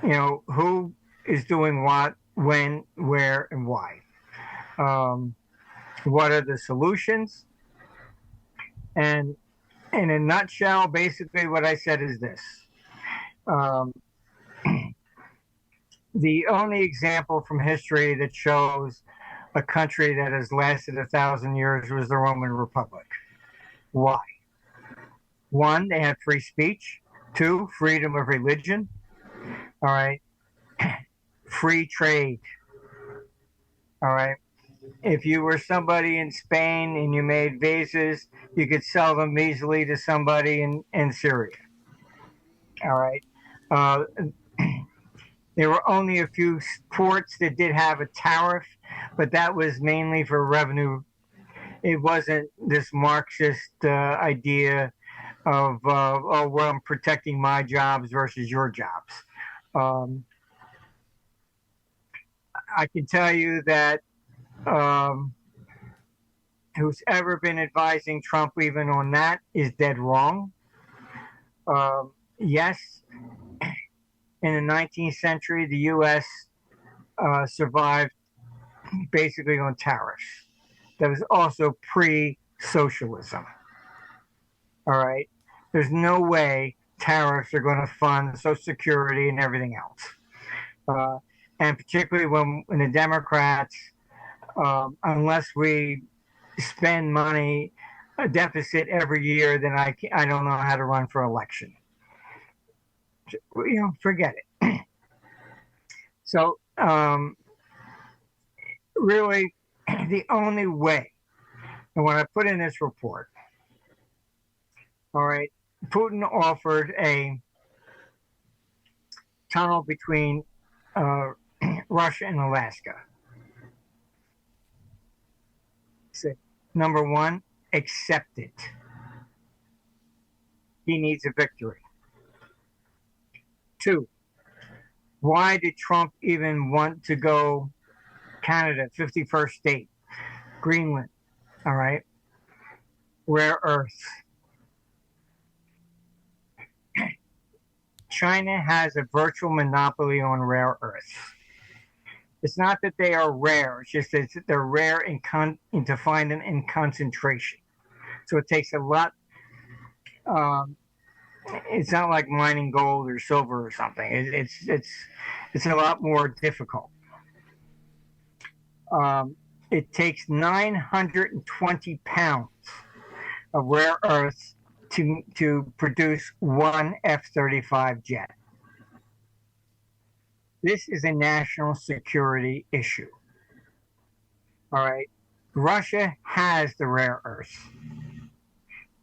who is doing what, when, where, and why. What are the solutions? And in a nutshell, basically what I said is this. The only example from history that shows a country that has lasted 1,000 years was the Roman Republic. Why? One, they had free speech. Two, freedom of religion. All right. Free trade. All right. If you were somebody in Spain and you made vases, you could sell them easily to somebody in Syria. All right. There were only a few ports that did have a tariff, but that was mainly for revenue. It wasn't this Marxist idea of, oh, well, I'm protecting my jobs versus your jobs. I can tell you that who's ever been advising Trump even on that is dead wrong. Yes, in the 19th century, the U.S. Survived basically on tariffs. That was also pre-socialism. All right? There's no way tariffs are going to fund Social Security and everything else. And particularly when the Democrats, unless we spend money, a deficit every year, then I don't know how to run for election. Forget it. So really, the only way, and when I put in this report, all right, Putin offered a tunnel between Russia and Alaska. So, number one, accept it. He needs a victory. Two, why did Trump even want to go Canada, 51st state, Greenland, all right, rare earths? China has a virtual monopoly on rare earths. It's not that they are rare, it's just that they're rare and to find them in concentration. So it takes a lot. It's not like mining gold or silver or something. It's a lot more difficult. It takes 920 pounds of rare earths to produce one F-35 jet. This is a national security issue. All right. Russia has the rare earths.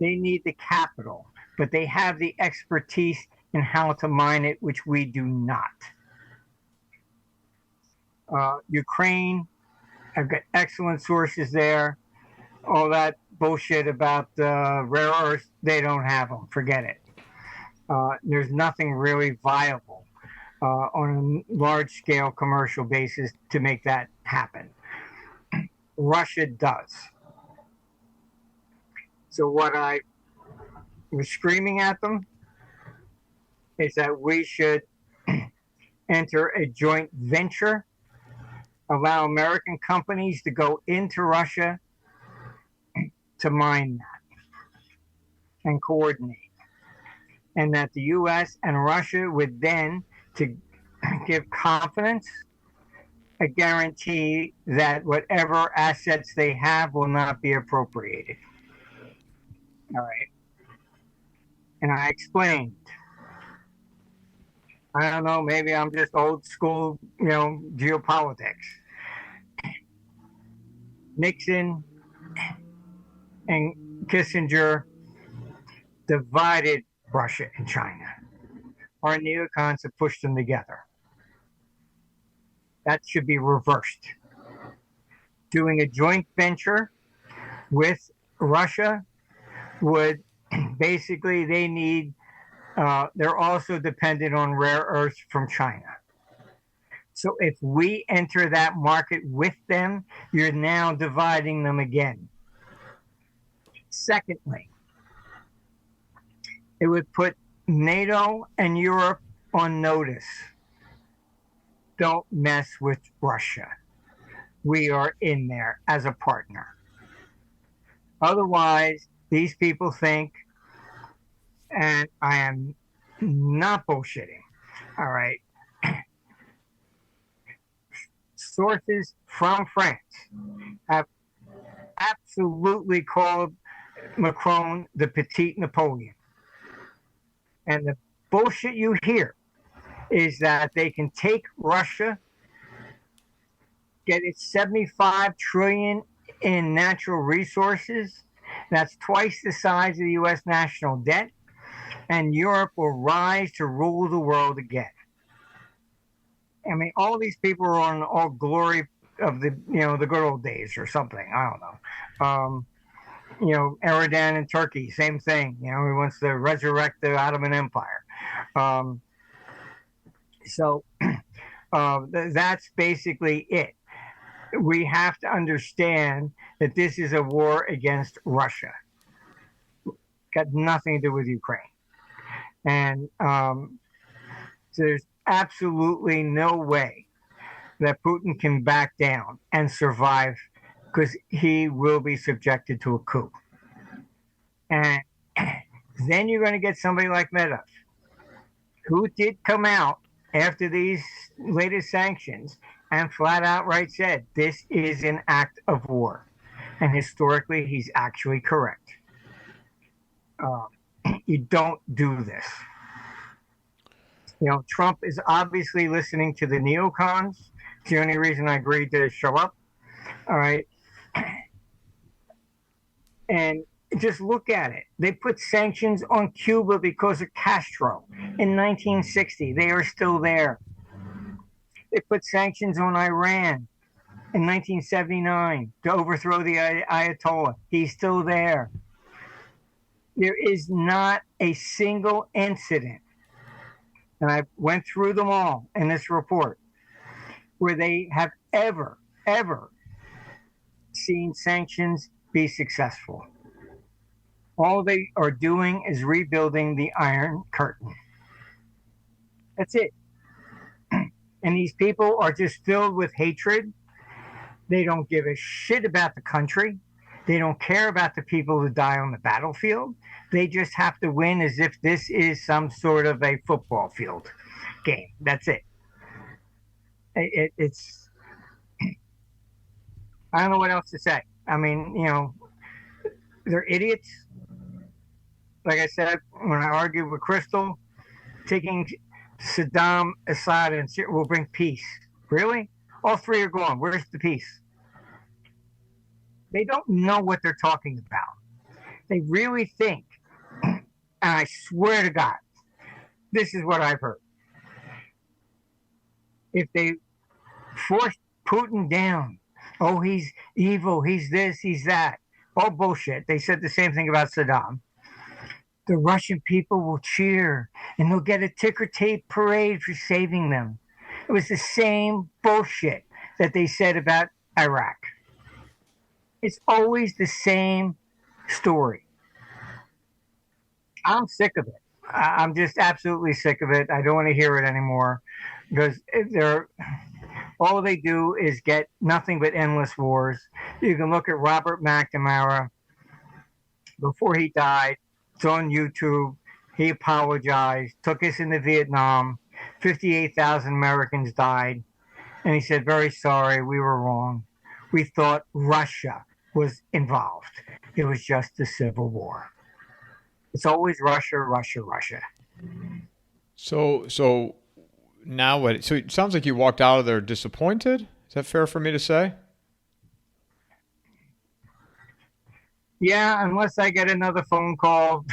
They need the capital, but they have the expertise in how to mine it, which we do not. Ukraine, I've got excellent sources there. All that bullshit about rare earths, they don't have them. Forget it. There's nothing really viable on a large-scale commercial basis to make that happen. Russia does. So what I was screaming at them is that we should enter a joint venture, allow American companies to go into Russia to mine that and coordinate. And that the U.S. and Russia would then, to give confidence, a guarantee that whatever assets they have will not be appropriated. All right. And I explained. I don't know, maybe I'm just old school, geopolitics. Nixon and Kissinger divided Russia and China. Our neocons have pushed them together. That should be reversed. Doing a joint venture with Russia would basically, they need, they're also dependent on rare earths from China. So if we enter that market with them, you're now dividing them again. Secondly, it would put NATO and Europe on notice. Don't mess with Russia. We are in there as a partner. Otherwise, these people think, and I am not bullshitting, all right, sources from France have absolutely called Macron the petite Napoleon. And the bullshit you hear is that they can take Russia, get its 75 trillion in natural resources. That's twice the size of the U.S. national debt. And Europe will rise to rule the world again. I mean, all these people are on all glory of the, the good old days or something. I don't know. Erdogan in Turkey, same thing. He wants to resurrect the Ottoman Empire. So that's basically it. We have to understand that this is a war against Russia. Got nothing to do with Ukraine. And there's absolutely no way that Putin can back down and survive, because he will be subjected to a coup. And then you're going to get somebody like Medvedev, who did come out after these latest sanctions and flat outright said, this is an act of war. And historically, he's actually correct. You don't do this. Trump is obviously listening to the neocons. It's the only reason I agreed to show up. All right. And just look at it. They put sanctions on Cuba because of Castro in 1960. They are still there. They put sanctions on Iran in 1979 to overthrow the Ayatollah. He's still there. There is not a single incident, and I went through them all in this report, where they have ever seen sanctions be successful. All they are doing is rebuilding the Iron Curtain. That's it. And these people are just filled with hatred. They don't give a shit about the country. They don't care about the people who die on the battlefield. They just have to win as if this is some sort of a football field game. That's it. It's, I don't know what else to say. I mean, they're idiots. Like I said, when I argued with Crystal, taking Saddam, Assad, and Syria will bring peace. Really? All three are gone. Where's the peace? They don't know what they're talking about. They really think, and I swear to God, this is what I've heard. If they force Putin down, oh, he's evil, he's this, he's that, all bullshit. They said the same thing about Saddam. The Russian people will cheer, and they'll get a ticker tape parade for saving them. It was the same bullshit that they said about Iraq. It's always the same story. I'm sick of it. I'm just absolutely sick of it. I don't want to hear it anymore, because all they do is get nothing but endless wars. You can look at Robert McNamara before he died. It's on YouTube. He apologized, took us into Vietnam. 58,000 Americans died. And he said, very sorry, we were wrong. We thought Russia was involved. It was just a civil war. It's always Russia, Russia, Russia. So now what? So it sounds like you walked out of there disappointed. Is that fair for me to say? Yeah, unless I get another phone call,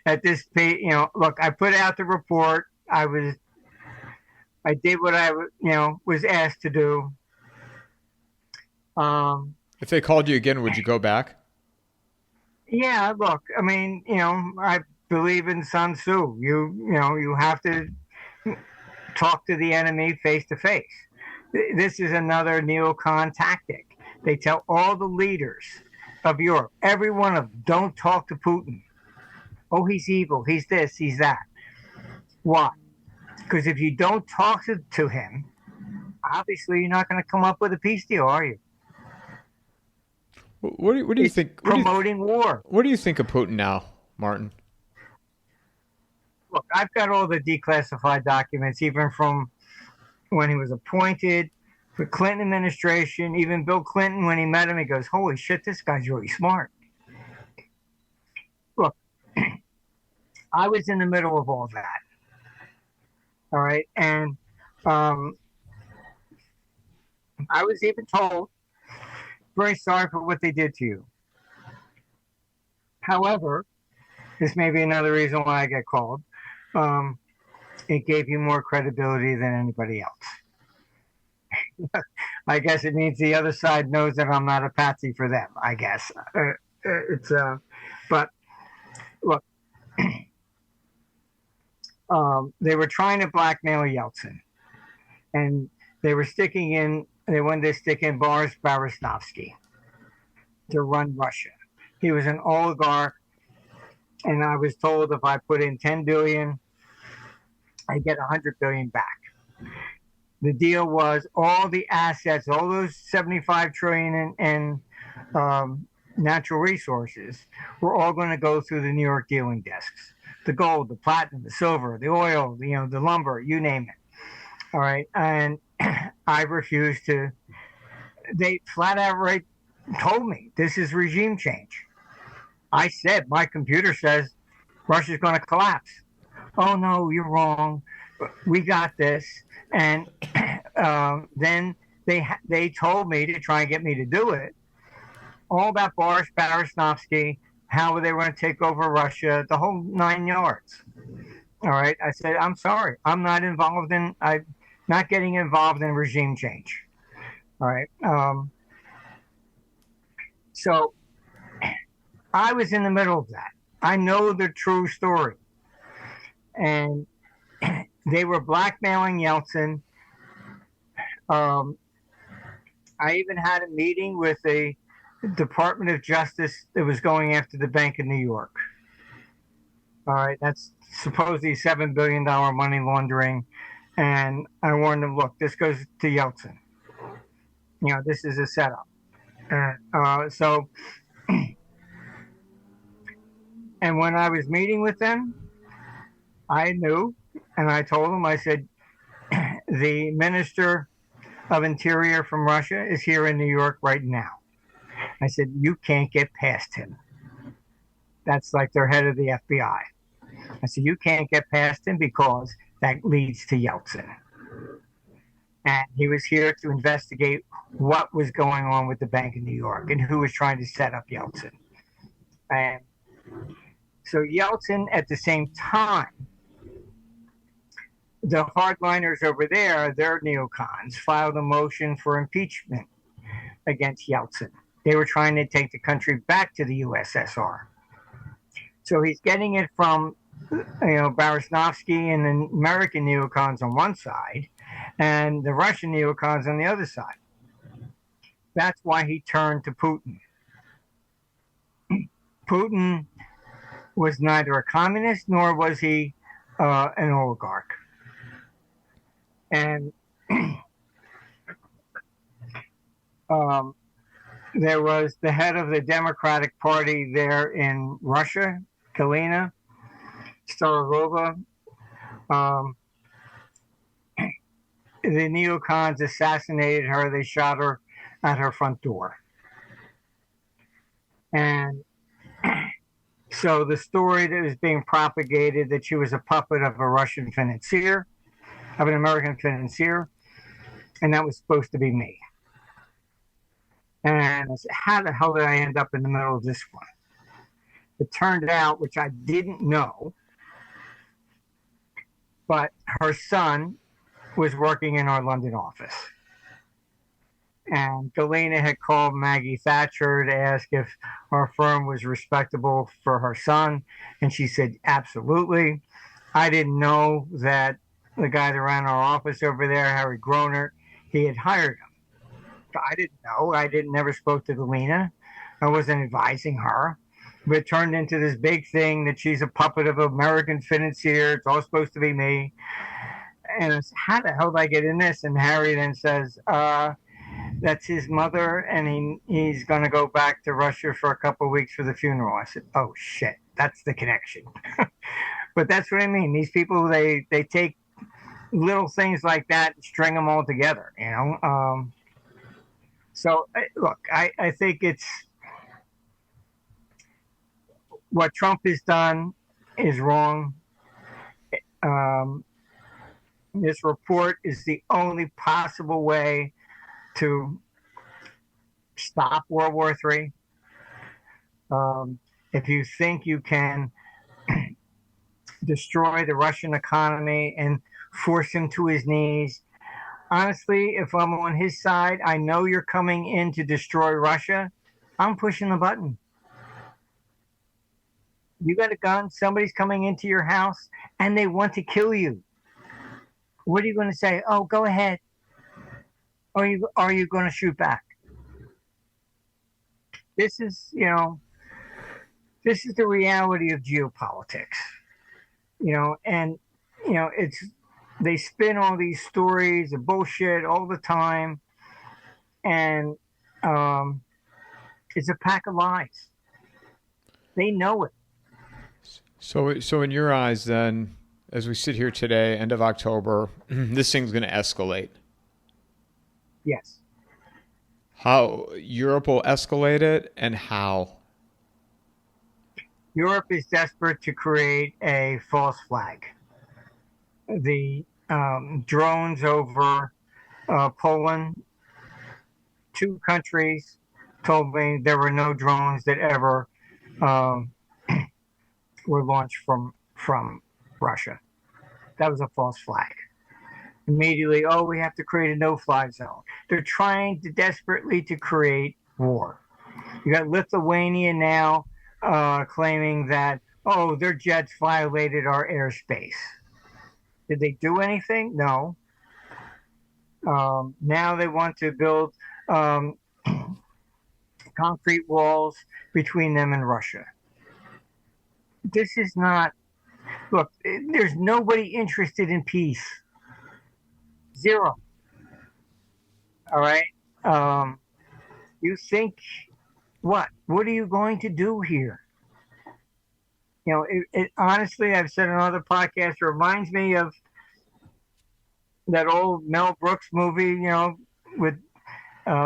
at this pay, look, I put out the report. I did what I, was asked to do. If they called you again, would you go back? Yeah, look, I mean, I believe in Sun Tzu. You have to talk to the enemy face to face. This is another neocon tactic. They tell all the leaders of Europe, every one of them, don't talk to Putin. Oh, he's evil. He's this, he's that. Why? Because if you don't talk to him, obviously you're not going to come up with a peace deal, are you? What do you It's think? promoting war. What do you think of Putin now, Martin? Look, I've got all the declassified documents, even from when he was appointed, the Clinton administration, even Bill Clinton, when he met him, he goes, holy shit, this guy's really smart. Look, I was in the middle of all that. All right. And I was even told, very sorry for what they did to you. However, this may be another reason why I get called. It gave you more credibility than anybody else. I guess it means the other side knows that I'm not a patsy for them, I guess. But look, they were trying to blackmail Yeltsin, and they wanted to stick in Boris Berezovsky to run Russia. He was an oligarch, and I was told if I put in 10 billion, I get 100 billion back. The deal was all the assets, all those 75 trillion in natural resources, were all going to go through the New York dealing desks. The gold, the platinum, the silver, the oil, the lumber, you name it. All right, and I refused to. They flat out told me this is regime change. I said my computer says Russia's going to collapse. Oh no, you're wrong. We got this. And then they told me to try and get me to do it. All about Boris Berezovsky, how they were going to take over Russia, the whole 9 yards. All right. I said, I'm sorry. I'm not getting involved in regime change. All right. So I was in the middle of that. I know the true story. And they were blackmailing Yeltsin. I even had a meeting with the Department of Justice that was going after the Bank of New York. All right, that's supposedly $7 billion money laundering. And I warned them, look, this goes to Yeltsin. This is a setup. And when I was meeting with them, I knew, and I told them, I said, the Minister of Interior from Russia is here in New York right now. I said, you can't get past him. That's like their head of the FBI. I said, you can't get past him because that leads to Yeltsin. And he was here to investigate what was going on with the Bank of New York and who was trying to set up Yeltsin. And so Yeltsin, at the same time, the hardliners over there, their neocons, filed a motion for impeachment against Yeltsin. They were trying to take the country back to the USSR. So he's getting it from, Berezovsky and the American neocons on one side, and the Russian neocons on the other side. That's why he turned to Putin. Putin was neither a communist nor was he an oligarch. And there was the head of the Democratic Party there in Russia, Galina Starogova. The neocons assassinated her. They shot her at her front door. And so the story that was being propagated that she was a puppet of a Russian financier, of an American financier, and that was supposed to be me. And I said, how the hell did I end up in the middle of this one? It turned out, which I didn't know, but her son was working in our London office. And Galena had called Maggie Thatcher to ask if our firm was respectable for her son, and she said absolutely. I didn't know that the guy that ran our office over there, Harry Groner, he had hired him. I didn't know. I didn't never spoke to Galena. I wasn't advising her. But it turned into this big thing that she's a puppet of an American financier. It's all supposed to be me. And I said, how the hell did I get in this? And Harry then says, that's his mother, and he's going to go back to Russia for a couple of weeks for the funeral. I said, oh, shit, that's the connection. But that's what I mean. These people, they take little things like that and string them all together, you know? So, look, I think it's what Trump has done is wrong. This report is the only possible way to stop World War III. If you think you can destroy the Russian economy and force him to his knees, honestly, if I'm on his side, I know you're coming in to destroy Russia. I'm pushing the button. You got a gun, somebody's coming into your house, and they want to kill you. What are you going to say? Oh, go ahead. Or are you going to shoot back? This is, this is the reality of geopolitics. And they spin all these stories of bullshit all the time, and it's a pack of lies. They know it. So in your eyes, then, as we sit here today, end of October, this thing's going to escalate. Yes. How Europe will escalate it, and how? Europe is desperate to create a false flag. The drones over Poland, 2 countries told me there were no drones that ever were launched from Russia. That was a false flag. Immediately, we have to create a no-fly zone. They're trying to desperately to create war. You got Lithuania now claiming that, their jets violated our airspace. Did they do anything? No. Now they want to build concrete walls between them and Russia. This is not, look, there's nobody interested in peace. Zero. All right. You think what? What are you going to do here? It honestly, I've said on other podcasts, it reminds me of that old Mel Brooks movie, with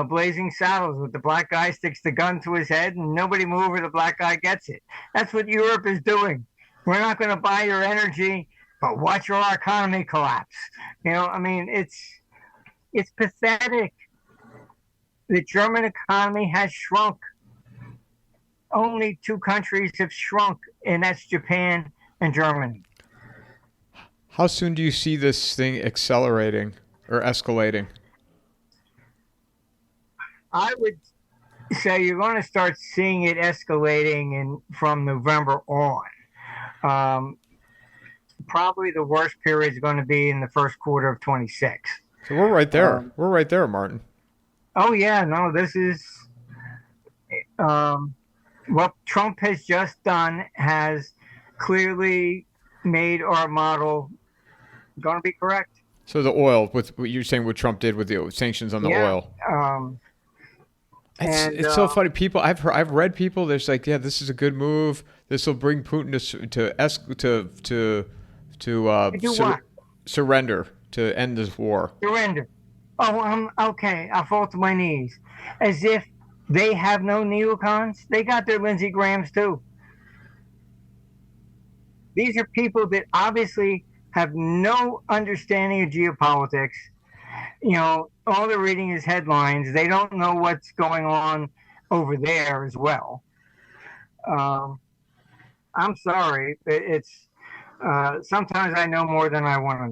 Blazing Saddles, with the black guy sticks the gun to his head and nobody moves or the black guy gets it. That's what Europe is doing. We're not going to buy your energy, but watch our economy collapse. It's pathetic. The German economy has shrunk. Only 2 countries have shrunk, and that's Japan and Germany. How soon do you see this thing accelerating or escalating? I would say you're going to start seeing it escalating from November on. Probably the worst period is going to be in the first quarter of 26. So we're right there. We're right there, Martin. Oh, yeah. No, this is what Trump has just done has clearly made our model going to be correct. So the oil, with what you're saying, what Trump did with the sanctions on the oil. It's so funny. People, I've read people. There's like, yeah, this is a good move. This will bring Putin to surrender, to end this war. Surrender. Oh, okay. I fall to my knees. As if they have no neocons. They got their Lindsey Grahams too. These are people that obviously have no understanding of geopolitics. All they're reading is headlines. They don't know what's going on over there as well. I'm sorry. It's sometimes I know more than I want to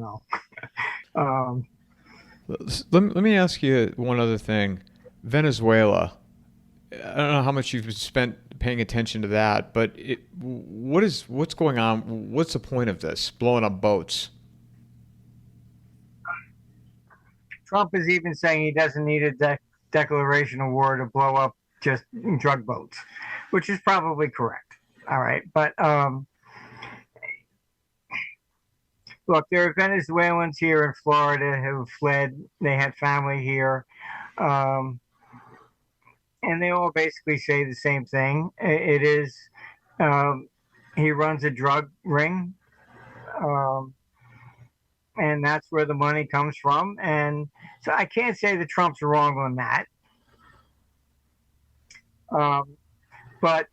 know. Let me ask you one other thing. Venezuela. I don't know how much you've spent paying attention to that, but what's going on? What's the point of this? Blowing up boats? Trump is even saying he doesn't need a declaration of war to blow up just drug boats, which is probably correct. All right, but look, there are Venezuelans here in Florida who fled. They had family here, um, and they all basically say the same thing. It is um, he runs a drug ring, um, and that's where the money comes from. And so I can't say that Trump's wrong on that. Um, but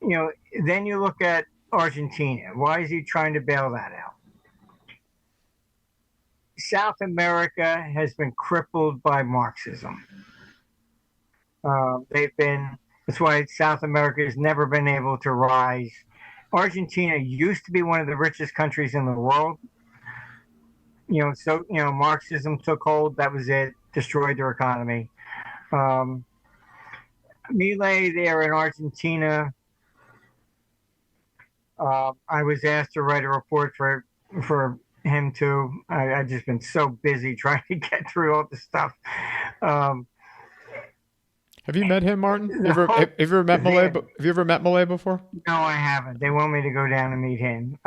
then you look at Argentina. Why is he trying to bail that out? South America has been crippled by Marxism. That's why South America has never been able to rise. Argentina used to be one of the richest countries in the world. Marxism took hold. That was it. Destroyed their economy. Milei there in Argentina. I was asked to write a report for him too. I've just been so busy trying to get through all this stuff. Have you met him, Martin? Have you ever met Milei? Have you ever met Milei before? No, I haven't. They want me to go down and meet him.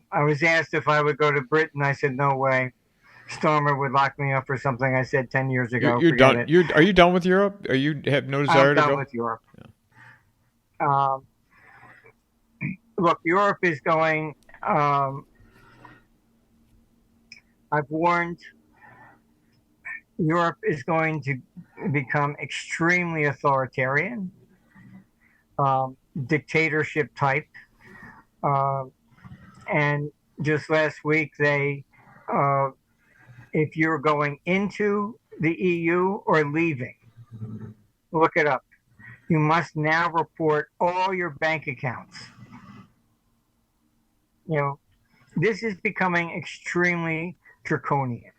I was asked if I would go to Britain. I said no way. Stormer would lock me up for something I said 10 years ago. You're done. Are you done with Europe? You have no desire to go? I'm done with Europe. Yeah. Look, Europe is going. I've warned. Europe is going to become extremely authoritarian, dictatorship type. And just last week, if you're going into the EU or leaving, look it up. You must now report all your bank accounts. This is becoming extremely draconian.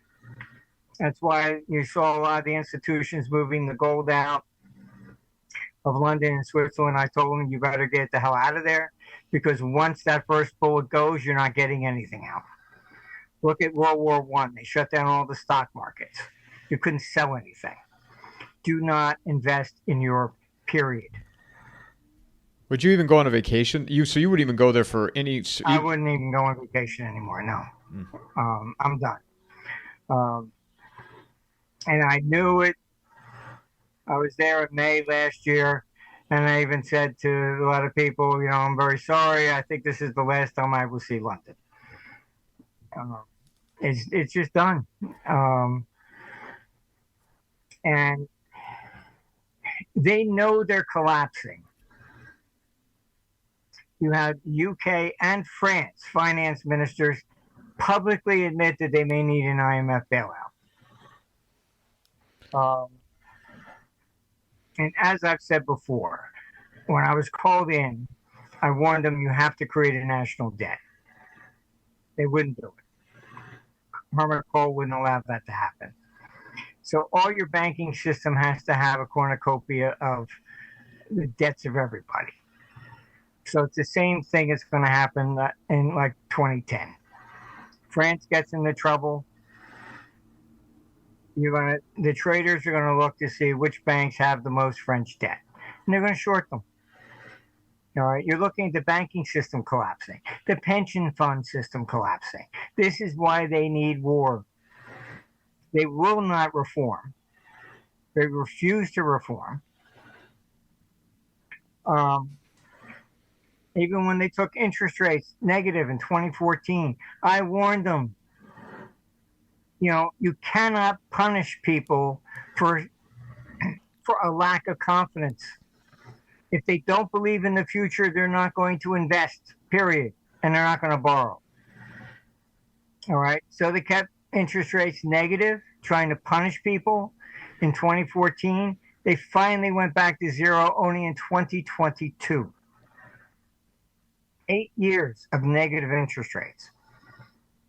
That's why you saw a lot of the institutions moving the gold out of London and Switzerland. I told them you better get the hell out of there, because once that first bullet goes, you're not getting anything out. Look at World War I. They shut down all the stock markets. You couldn't sell anything. Do not invest in Europe, period. Would you even go on a vacation? So you wouldn't even go there for any... I wouldn't even go on vacation anymore, no. I'm done. And I knew it. I was there in May last year, and I even said to a lot of people, I'm very sorry. I think this is the last time I will see London. It's just done. And they know they're collapsing. You had UK and France finance ministers publicly admit that they may need an IMF bailout. And as I've said before, when I was called in, I warned them you have to create a national debt. They wouldn't do it. Herman Kohl wouldn't allow that to happen. So all your banking system has to have a cornucopia of the debts of everybody. So it's the same thing that's going to happen in like 2010. France gets into trouble. The traders are going to look to see which banks have the most French debt, and they're going to short them. All right, you're looking at the banking system collapsing, the pension fund system collapsing. This is why they need war. They will not reform. They refuse to reform. Even when they took interest rates negative in 2014, I warned them. You cannot punish people for a lack of confidence. If they don't believe in the future, they're not going to invest, period. And they're not going to borrow. All right. So they kept interest rates negative, trying to punish people. In 2014, they finally went back to zero only in 2022. 8 years of negative interest rates.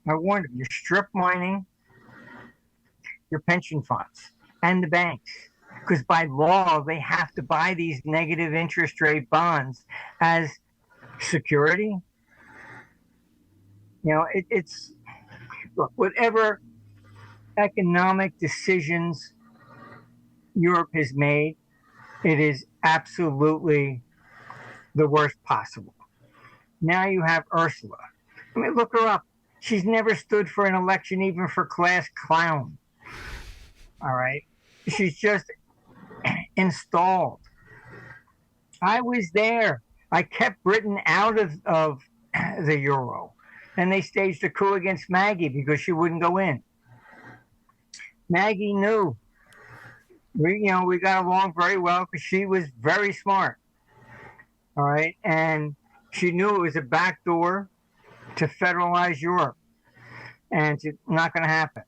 I warned them, you're strip mining. your pension funds and the banks, because by law they have to buy these negative interest rate bonds as security. It's look, whatever economic decisions Europe has made, it is absolutely the worst possible. Now you have Ursula. I mean, look her up. She's never stood for an election, even for class clown. All right. She's just installed. I was there. I kept Britain out of the euro. And they staged a coup against Maggie because she wouldn't go in. Maggie knew. We got along very well because she was very smart. All right. And she knew it was a backdoor to federalize Europe. And it's not going to happen.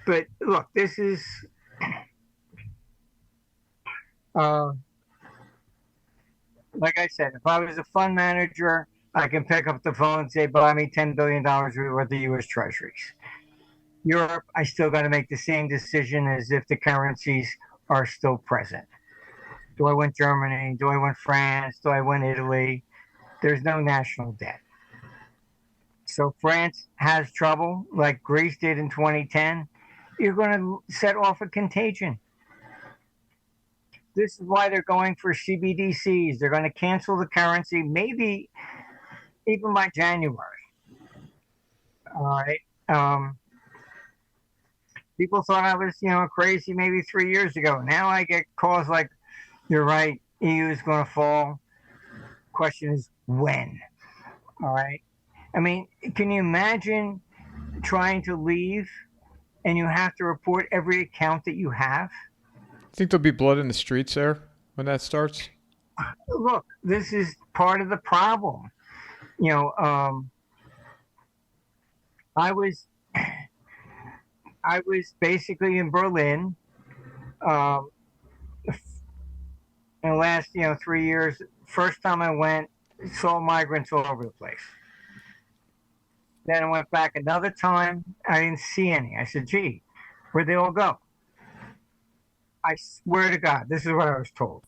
But look, this is like I said, if I was a fund manager, I can pick up the phone and say, buy me $10 billion worth of U.S. treasuries. Europe, I still got to make the same decision as if the currencies are still present. Do I want Germany? Do I want France? Do I want Italy? There's no national debt. So France has trouble, like Greece did in 2010. You're going to set off a contagion. This is why they're going for CBDCs. They're going to cancel the currency, maybe even by January. All right. People thought I was, crazy maybe 3 years ago. Now I get calls like, you're right, EU is going to fall. Question is when? All right. I mean, can you imagine trying to leave and you have to report every account that you have? Think there'll be blood in the streets there when that starts? Look, this is part of the problem. I was basically in Berlin in the last 3 years. First time I went, saw migrants all over the place. Then I went back another time. I didn't see any. I said, gee, where'd they all go? I swear to God, this is what I was told.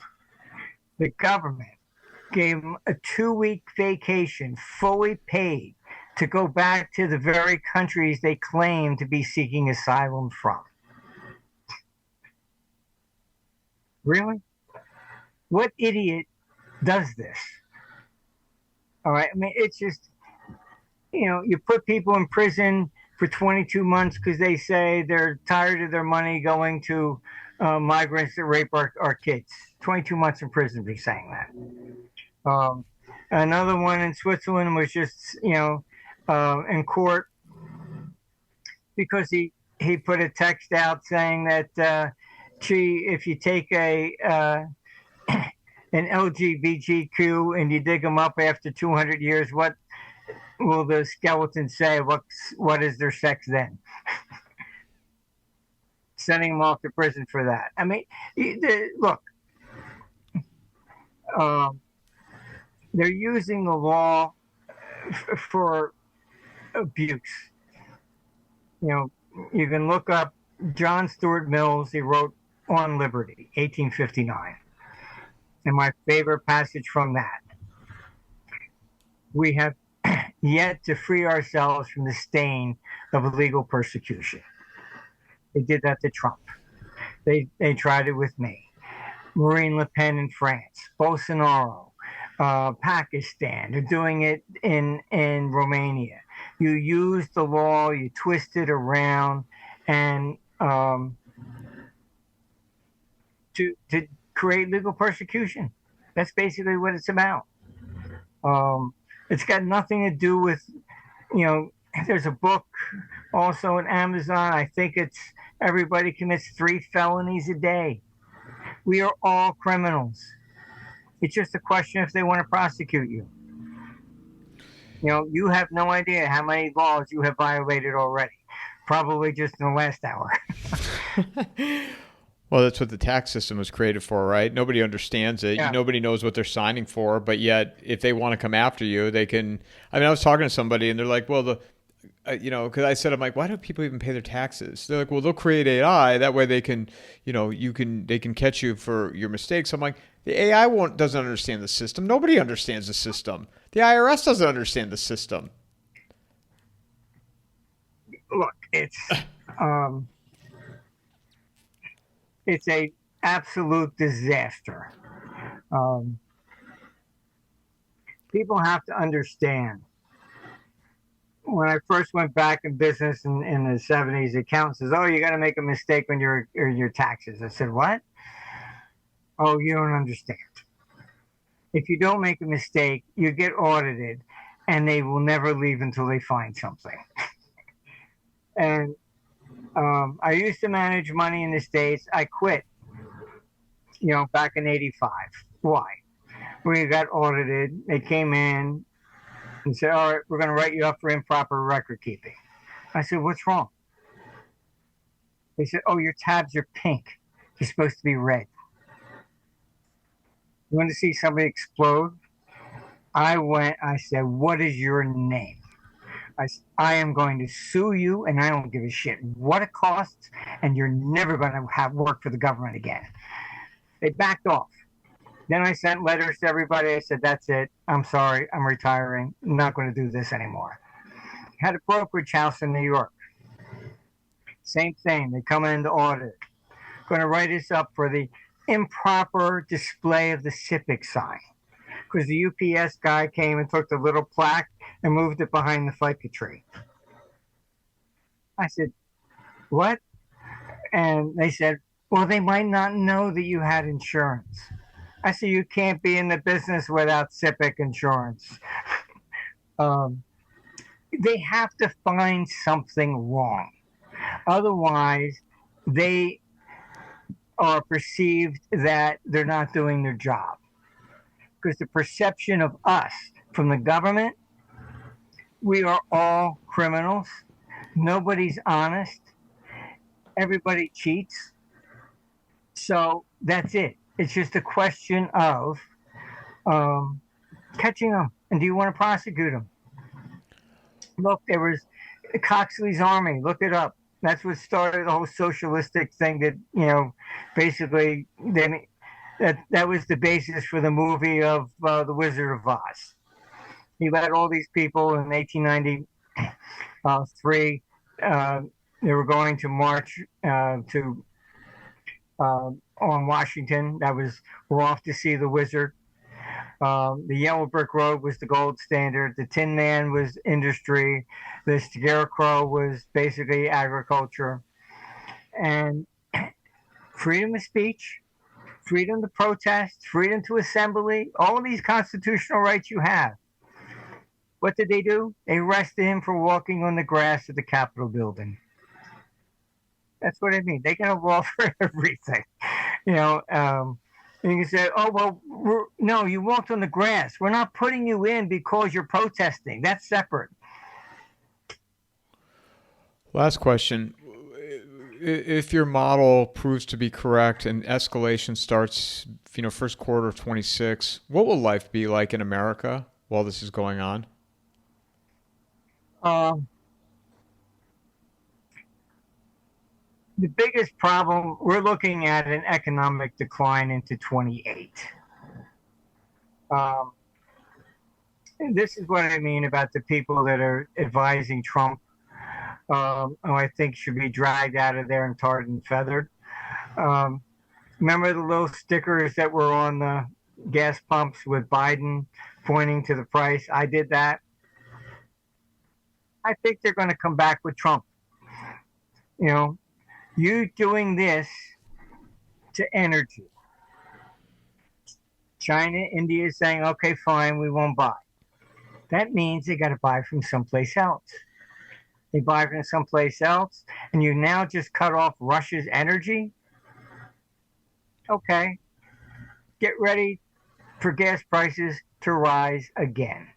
The government gave them a 2-week vacation, fully paid, to go back to the very countries they claim to be seeking asylum from. Really? What idiot does this? All right. I mean, it's just, you put people in prison for 22 months because they say they're tired of their money going to migrants that rape our kids. 22 months in prison for saying that. Another one in Switzerland was just, in court because he put a text out saying that, if you take an LGBTQ and you dig them up after 200 years, what will the skeleton say? What is their sex then? Sending them off to prison for that. I mean, look, they're using the law for abuse. You can look up John Stuart Mills. He wrote On Liberty, 1859. And my favorite passage from that: we have yet to free ourselves from the stain of illegal persecution. They did that to Trump. They tried it with me. Marine Le Pen in France, Bolsonaro, Pakistan. They're doing it in Romania. You use the law, you twist it around, and to create legal persecution. That's basically what it's about. It's got nothing to do with, there's a book also on Amazon. I think it's Everybody Commits 3 Felonies a Day. We are all criminals. It's just a question if they want to prosecute you. You have no idea how many laws you have violated already. Probably just in the last hour. Well, that's what the tax system was created for, right? Nobody understands it. Yeah. Nobody knows what they're signing for, but yet if they want to come after you, they can. I mean, I was talking to somebody and they're like, well, because I said, I'm like, why do people even pay their taxes? They're like, well, they'll create AI that way they can, they can catch you for your mistakes. I'm like, the AI doesn't understand the system. Nobody understands the system. The IRS doesn't understand the system. Look, um, it's a absolute disaster. Um, People have to understand. When I first went back in business in the 70s, the accountant says, "Oh, you got to make a mistake when your taxes." I said, "What?" "Oh, you don't understand. If you don't make a mistake, you get audited, and they will never leave until they find something." And I used to manage money in the States. I quit, back in '85. Why? We got audited. They came in and said, "All right, we're going to write you up for improper record keeping." I said, "What's wrong?" They said, "Oh, your tabs are pink. They're supposed to be red." You want to see somebody explode? I said, "What is your name?" I am going to sue you, and I don't give a shit what it costs, and you're never going to have work for the government again. They backed off. Then I sent letters to everybody. I said, "That's it. I'm sorry. I'm retiring. I'm not going to do this anymore." Had a brokerage house in New York. Same thing. They come in to audit. Going to write us up for the improper display of the SIPC sign, because the UPS guy came and took the little plaque and moved it behind the FICA tree. I said, "What?" And they said, "Well, they might not know that you had insurance." I said, "You can't be in the business without SIPC insurance." Um, they have to find something wrong. Otherwise, they are perceived that they're not doing their job. Because the perception of us from the government, we are all criminals. Nobody's honest. Everybody cheats. So that's it. It's just a question of catching them. And do you want to prosecute them? Look, there was Coxley's Army. Look it up. That's what started the whole socialistic thing that, basically that was the basis for the movie of The Wizard of Oz. He led all these people in 1893. They were going to march on Washington. We're off to see the wizard. The yellow brick road was the gold standard. The Tin Man was industry. The scarecrow was basically agriculture. And freedom of speech, freedom to protest, freedom to assembly, all of these constitutional rights you have. What did they do? They arrested him for walking on the grass at the Capitol building. That's what I mean. They got a law for everything. And you can say, "Oh, well, no, you walked on the grass. We're not putting you in because you're protesting." That's separate. Last question. If your model proves to be correct and escalation starts, first quarter of 26, what will life be like in America while this is going on? The biggest problem, we're looking at an economic decline into 28. And this is what I mean about the people that are advising Trump, who I think should be dragged out of there and tarred and feathered. Remember the little stickers that were on the gas pumps with Biden pointing to the price? I did that. I think they're going to come back with Trump. You doing this to energy. China, India is saying, "Okay, fine, we won't buy." That means they got to buy from someplace else. They buy from someplace else, and you now just cut off Russia's energy. Okay, get ready for gas prices to rise again.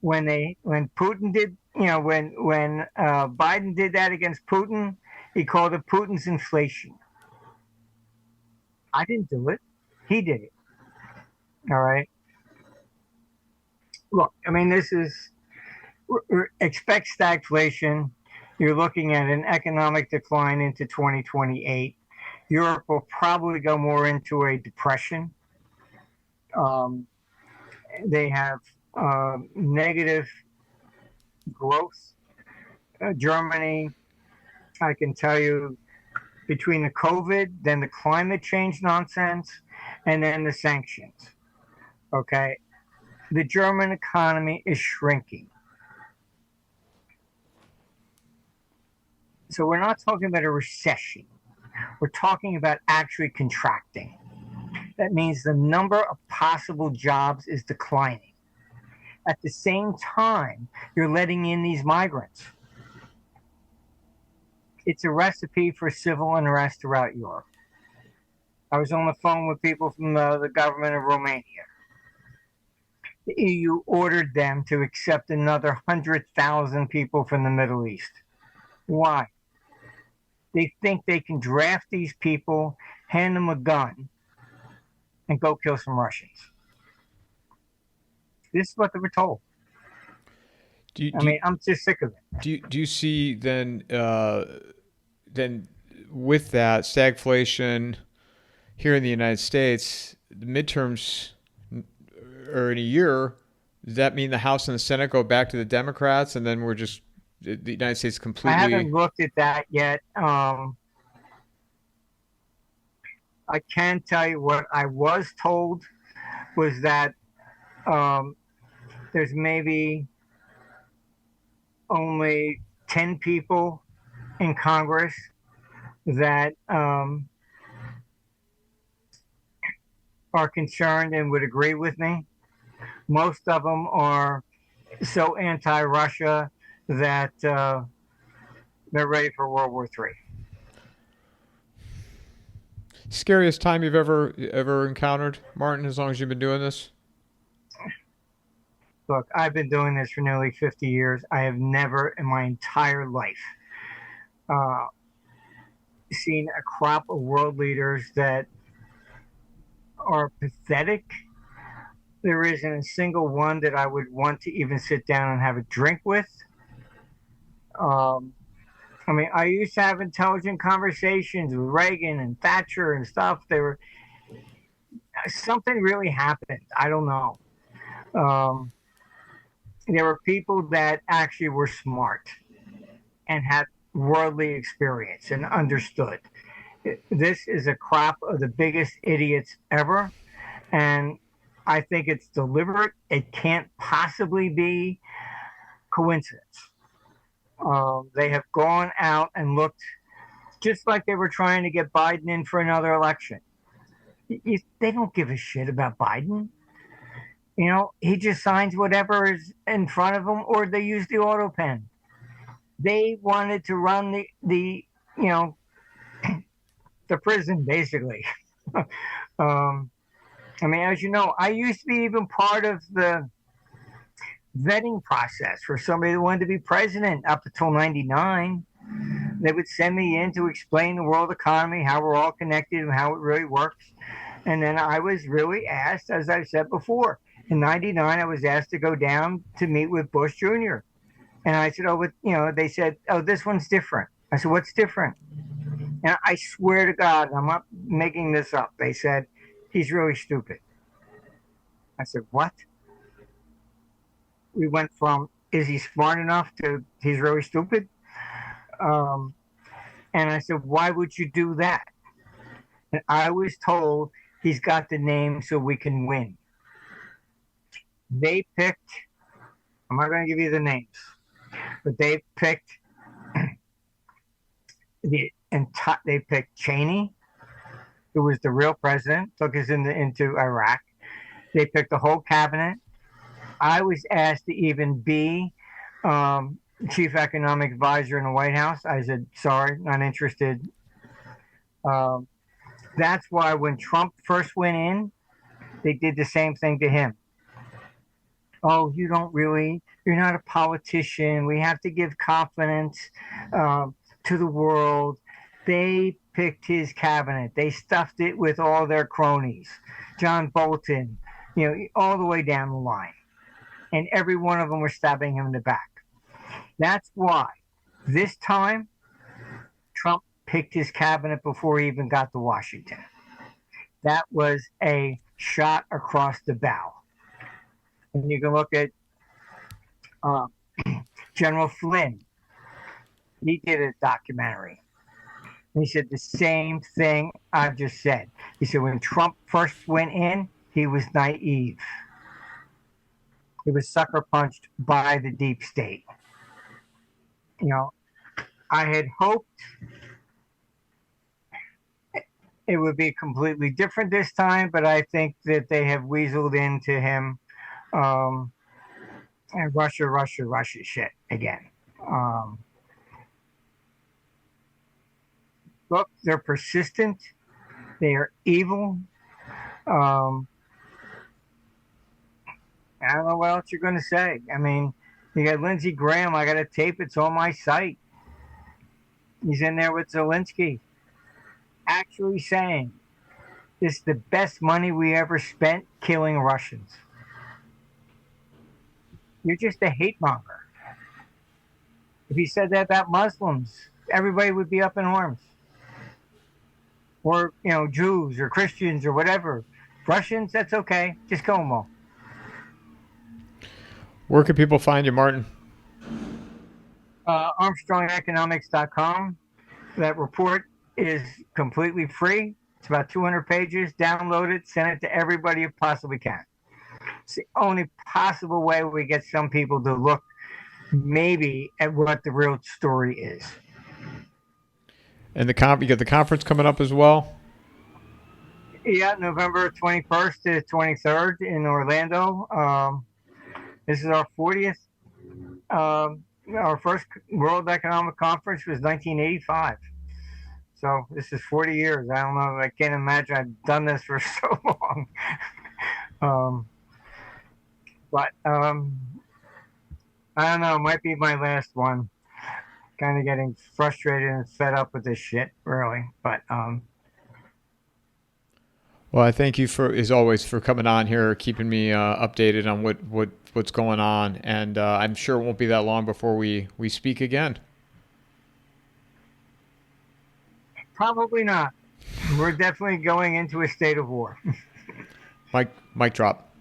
When Putin did, when Biden did that against Putin, he called it Putin's inflation. I didn't do it. He did it. All right. Look, I mean, this is expect stagflation. You're looking at an economic decline into 2028. Europe will probably go more into a depression. Um, they have negative growth. Germany, I can tell you, between the COVID, then the climate change nonsense, and then the sanctions. Okay, the German economy is shrinking. So we're not talking about a recession. We're talking about actually contracting. That means the number of possible jobs is declining. At the same time, you're letting in these migrants. It's a recipe for civil unrest throughout Europe. I was on the phone with people from the government of Romania. The EU ordered them to accept another 100,000 people from the Middle East. Why? They think they can draft these people, hand them a gun, and go kill some Russians. This is what they were told. I'm just sick of it. Do you see then with that stagflation here in the United States, the midterms or in a year, does that mean the House and the Senate go back to the Democrats, and then we're just the United States completely? I haven't looked at that yet. I can tell you what I was told was that there's maybe only 10 people in Congress that are concerned and would agree with me. Most of them are so anti-Russia that they're ready for World War III. Scariest time you've ever encountered, Martin, as long as you've been doing this? Look, I've been doing this for nearly 50 years. I have never in my entire life seen a crop of world leaders that are pathetic. There isn't a single one that I would want to even sit down and have a drink with. I used to have intelligent conversations with Reagan and Thatcher and stuff. Something really happened. I don't know. There were people that actually were smart and had worldly experience and understood. This is a crop of the biggest idiots ever. And I think it's deliberate. It can't possibly be coincidence. They have gone out and looked just like they were trying to get Biden in for another election. They don't give a shit about Biden. He just signs whatever is in front of him, or they use the auto pen. They wanted to run the prison, basically. As you know, I used to be even part of the vetting process for somebody that wanted to be president up until 99. They would send me in to explain the world economy, how we're all connected and how it really works. And then I was really asked, as I said before, in 99, I was asked to go down to meet with Bush Jr. And I said, they said, oh, this one's different. I said, what's different? And I swear to God, I'm not making this up. They said, he's really stupid. I said, what? We went from, is he smart enough to, he's really stupid? And I said, why would you do that? And I was told he's got the name so we can win. They picked, I'm not going to give you the names, but they picked they picked Cheney, who was the real president, took us into Iraq. They picked the whole cabinet. I was asked to even be chief economic advisor in the White House. I said, sorry, not interested. That's why when Trump first went in, they did the same thing to him. Oh, you're not a politician. We have to give confidence to the world. They picked his cabinet. They stuffed it with all their cronies. John Bolton, all the way down the line. And every one of them were stabbing him in the back. That's why this time Trump picked his cabinet before he even got to Washington. That was a shot across the bow. And you can look at uh, General Flynn. He did a documentary. And he said the same thing I've just said. He said when Trump first went in, he was naive. He was sucker punched by the deep state. You know, I had hoped it would be completely different this time, but I think that they have weaseled into him and Russia shit again. Look, they're persistent. They are evil. I don't know what else you're going to say. I mean, you got Lindsey Graham. I got a tape. It's on my site. He's in there with Zelensky, actually saying it's the best money we ever spent killing Russians. You're just a hate monger. If he said that about Muslims, everybody would be up in arms. Or, you know, Jews or Christians or whatever. Russians, that's okay. Just kill them all. Where can people find you, Martin? ArmstrongEconomics.com. That report is completely free. It's about 200 pages. Download it. Send it to everybody you possibly can. It's the only possible way we get some people to look maybe at what the real story is. And you got the conference coming up as well? Yeah, November 21st to 23rd in Orlando. This is our 40th. Our first World Economic Conference was 1985. So this is 40 years. I don't know. I can't imagine I've done this for so long. But I don't know. It might be my last one. Kind of getting frustrated and fed up with this shit, really. But well, I thank you as always for coming on here, keeping me updated on what's going on, and I'm sure it won't be that long before we speak again. Probably not. We're definitely going into a state of war. Mic drop.